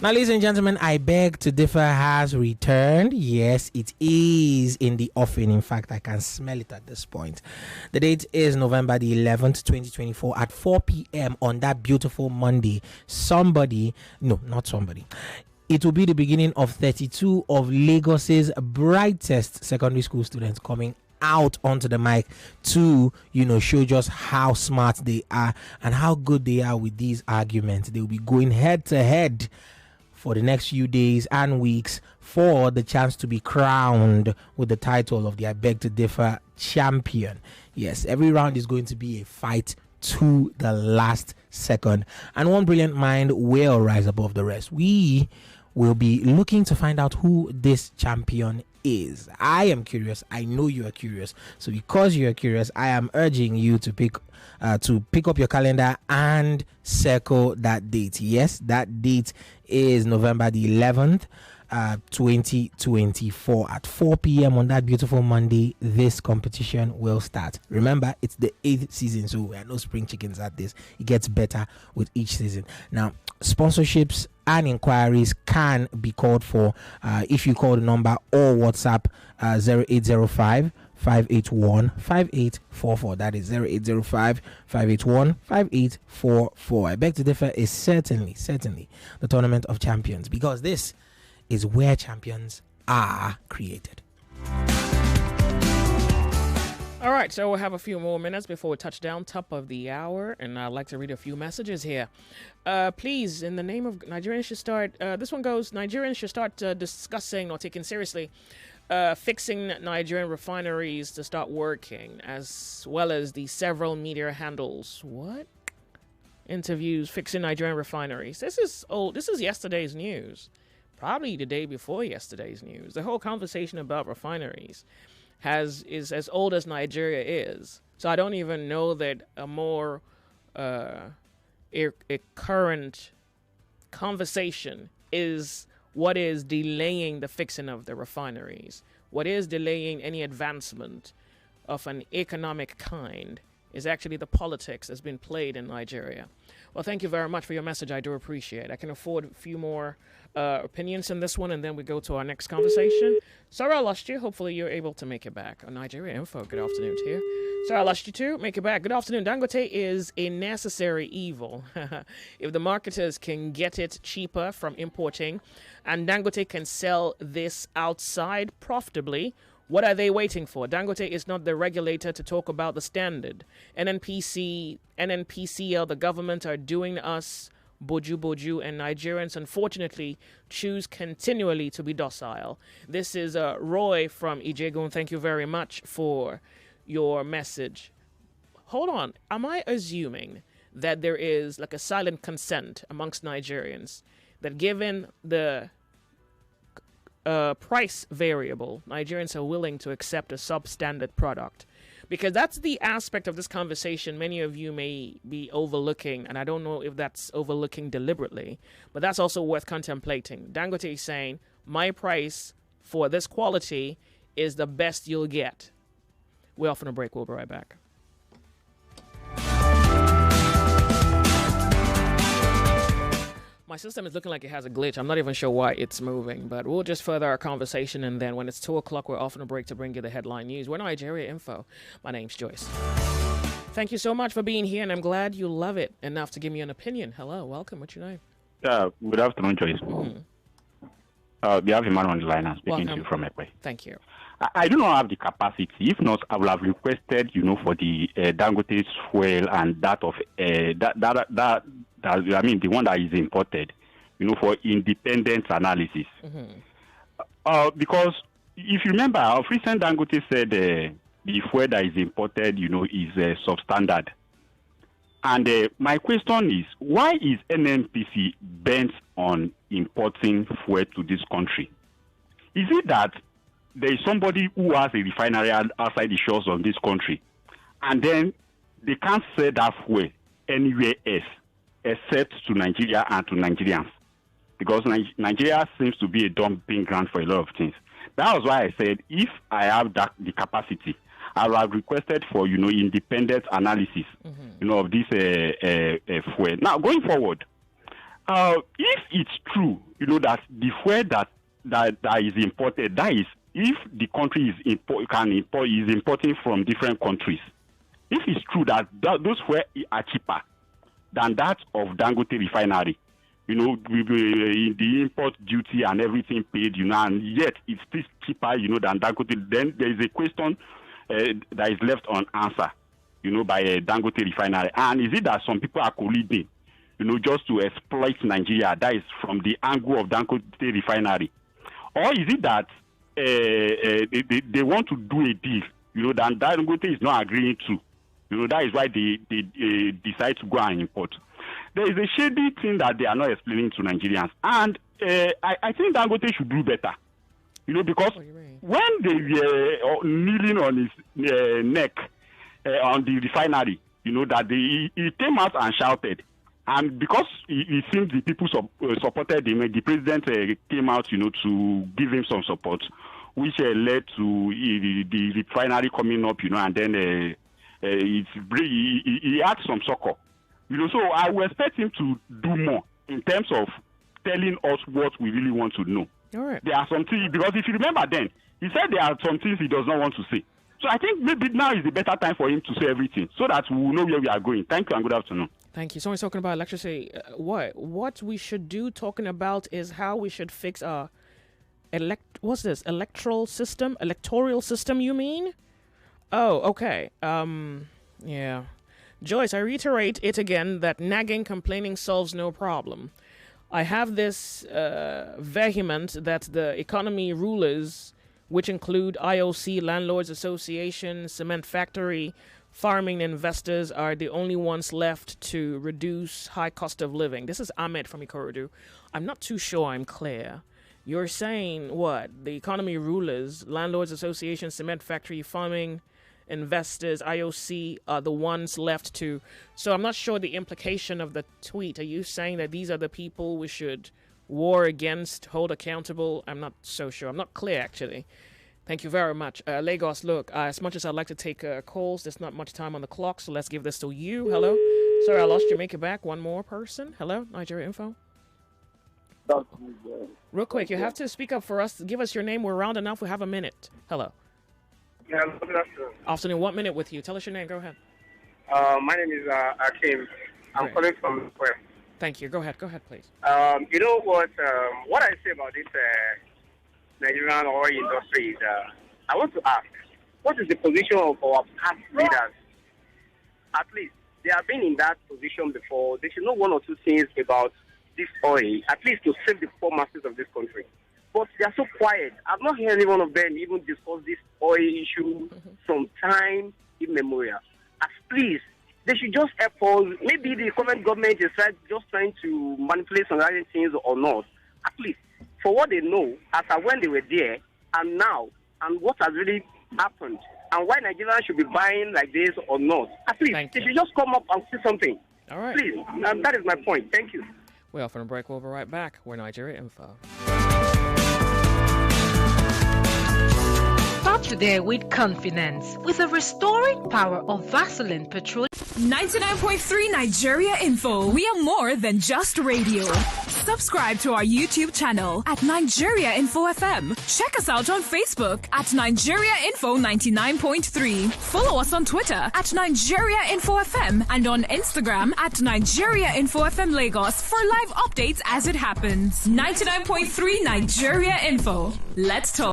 Now, ladies and gentlemen, I beg to differ has returned. Yes, it is in the offing. In fact, I can smell it at this point. The date is November the 11th, 2024 at 4 p.m. on that beautiful Monday. It will be the beginning of 32 of Lagos's brightest secondary school students coming out onto the mic to show just how smart they are and how good they are with these arguments. They will be going head to head for the next few days and weeks for the chance to be crowned with the title of the I Beg to Differ champion. Yes, every round is going to be a fight to the last second, and one brilliant mind will rise above the rest. We will be looking to find out who this champion is. I am curious. I know you are curious. So because you are curious, I am urging you to pick up your calendar and circle that date. Yes, that date is November the 11th. 2024 at 4 p.m. on that beautiful Monday. This competition will start. Remember, it's the 8th season, so we are no spring chickens at this. It gets better with each season. Now, sponsorships and inquiries can be called for if you call the number or WhatsApp 0805 581 5844. That is 0805 581 5844. I beg to differ is certainly the Tournament of Champions, because this is where champions are created. All right, so we'll have a few more minutes before we touch down, top of the hour, and I'd like to read a few messages here. Please, in the name of Nigerians should start, this one goes, Nigerians should start discussing or taking seriously fixing Nigerian refineries to start working, as well as the several media handles. What? Interviews fixing Nigerian refineries. This is old. This is yesterday's news. Probably the day before yesterday's news. The whole conversation about refineries is as old as Nigeria is. So I don't even know that a more a current conversation is what is delaying the fixing of the refineries. What is delaying any advancement of an economic kind is actually the politics that's been played in Nigeria. Well, thank you very much for your message. I do appreciate it. I can afford a few more opinions in this one, and then we go to our next conversation. Sorry I lost you. Hopefully you're able to make it back. On Nigeria Info, good afternoon to you. Sorry I lost you too. Make it back. Good afternoon. Dangote is a necessary evil. If the marketers can get it cheaper from importing, and Dangote can sell this outside profitably, what are they waiting for? Dangote is not the regulator to talk about the standard. NNPCL, the government are doing us boju, and Nigerians, unfortunately, choose continually to be docile. This is Roy from Ijegun. Thank you very much for your message. Hold on. Am I assuming that there is like a silent consent amongst Nigerians that given the price variable, Nigerians are willing to accept a substandard product? Because that's the aspect of this conversation many of you may be overlooking, and I don't know if that's overlooking deliberately, but that's also worth contemplating. Dangote is saying, my price for this quality is the best you'll get. We're off on a break. We'll be right back. My system is looking like it has a glitch. I'm not even sure why it's moving, but we'll just further our conversation, and then when it's 2 o'clock, we're off on a break to bring you the headline news. We're Nigeria Info. My name's Joyce. Thank you so much for being here, and I'm glad you love it enough to give me an opinion. Hello, welcome. What's your name? Good afternoon, Joyce. Mm-hmm. We have a man on the line. I'm speaking to you from Ekwe. Thank you. I do not have the capacity. If not, I would have requested, for the Dangote's fuel and that of the one that is imported, for independent analysis. Mm-hmm. Because if you remember, our recent Dangote said the fuel that is imported, is substandard. And my question is, why is NNPC bent on importing fuel to this country? Is it that there is somebody who has a refinery outside the shores of this country, and then they can't sell that fuel anywhere else except to Nigeria and to Nigerians? Because Nigeria seems to be a dumping ground for a lot of things. That was why I said, if I have the capacity, I would have requested for, independent analysis, of this fuel. Now, going forward, if it's true, that the fuel that is imported, that is, if the country is importing from different countries, if it's true that those fuel are cheaper than that of Dangote refinery, with the import duty and everything paid, and yet it's still cheaper, than Dangote, then there is a question that is left unanswered, by Dangote refinery. And is it that some people are colluding, just to exploit Nigeria? That is from the angle of Dangote refinery. Or is it that they want to do a deal, that Dangote is not agreeing to? That is why they decide to go and import. There is a shady thing that they are not explaining to Nigerians. And I think Dangote should do better. Because when they were kneeling on his neck on the refinery, that he came out and shouted And because it seems the people supported him, the president came out, to give him some support, which led to the refinery coming up, and then he had some succor. So I will expect him to do more in terms of telling us what we really want to know. All right. There are some things, because if you remember then, he said there are some things he does not want to say. So I think maybe now is the better time for him to say everything so that we will know where we are going. Thank you and good afternoon. Thank you. Someone's talking about electricity. What we should do, talking about, is how we should fix our electoral system, you mean? Oh, okay. Yeah. Joyce, I reiterate it again that nagging, complaining solves no problem. I have this vehement that the economy rulers, which include IOC, Landlords Association, Cement Factory, farming investors, are the only ones left to reduce high cost of living. This is Ahmed from Ikorodu. I'm not too sure I'm clear. You're saying what? The economy rulers, Landlords Association, Cement Factory, farming investors, IOC are the ones left to... So I'm not sure the implication of the tweet. Are you saying that these are the people we should war against, hold accountable? I'm not so sure. I'm not clear, actually. Thank you very much. Lagos, look, as much as I'd like to take calls, there's not much time on the clock, so let's give this to you. Hello? Sorry, I lost you. Make it back. One more person. Hello? Nigeria Info? Real quick, you have to speak up for us. Give us your name. We're round enough. We have a minute. Hello. Yeah, good afternoon. Afternoon, 1 minute with you. Tell us your name. Go ahead. My name is Akim. I'm calling from West. Thank you. Go ahead, please. You know what I say about this Nigerian oil industry is, I want to ask, what is the position of our past leaders? At least, they have been in that position before. They should know one or two things about this oil, at least to save the poor masses of this country. But they are so quiet. I've not heard any one of them even discuss this oil issue from time immemorial. Please, they should just help us. Maybe the current government is just trying to manipulate some other things or not. At least, for what they know, as of when they were there, and now, and what has really happened, and why Nigerians should be buying like this or not. At least, they should just come up and say something. All right. Please, that is my point. Thank you. We're off on a break. We'll be right back. We're Nigeria Info. Start today with confidence with the restoring power of Vaseline Petrol. 99.3 Nigeria Info. We are more than just radio. Subscribe to our YouTube channel at Nigeria Info FM. Check us out on Facebook at Nigeria Info 99.3. Follow us on Twitter at Nigeria Info FM and on Instagram at Nigeria Info FM Lagos for live updates as it happens. 99.3 Nigeria Info. Let's talk.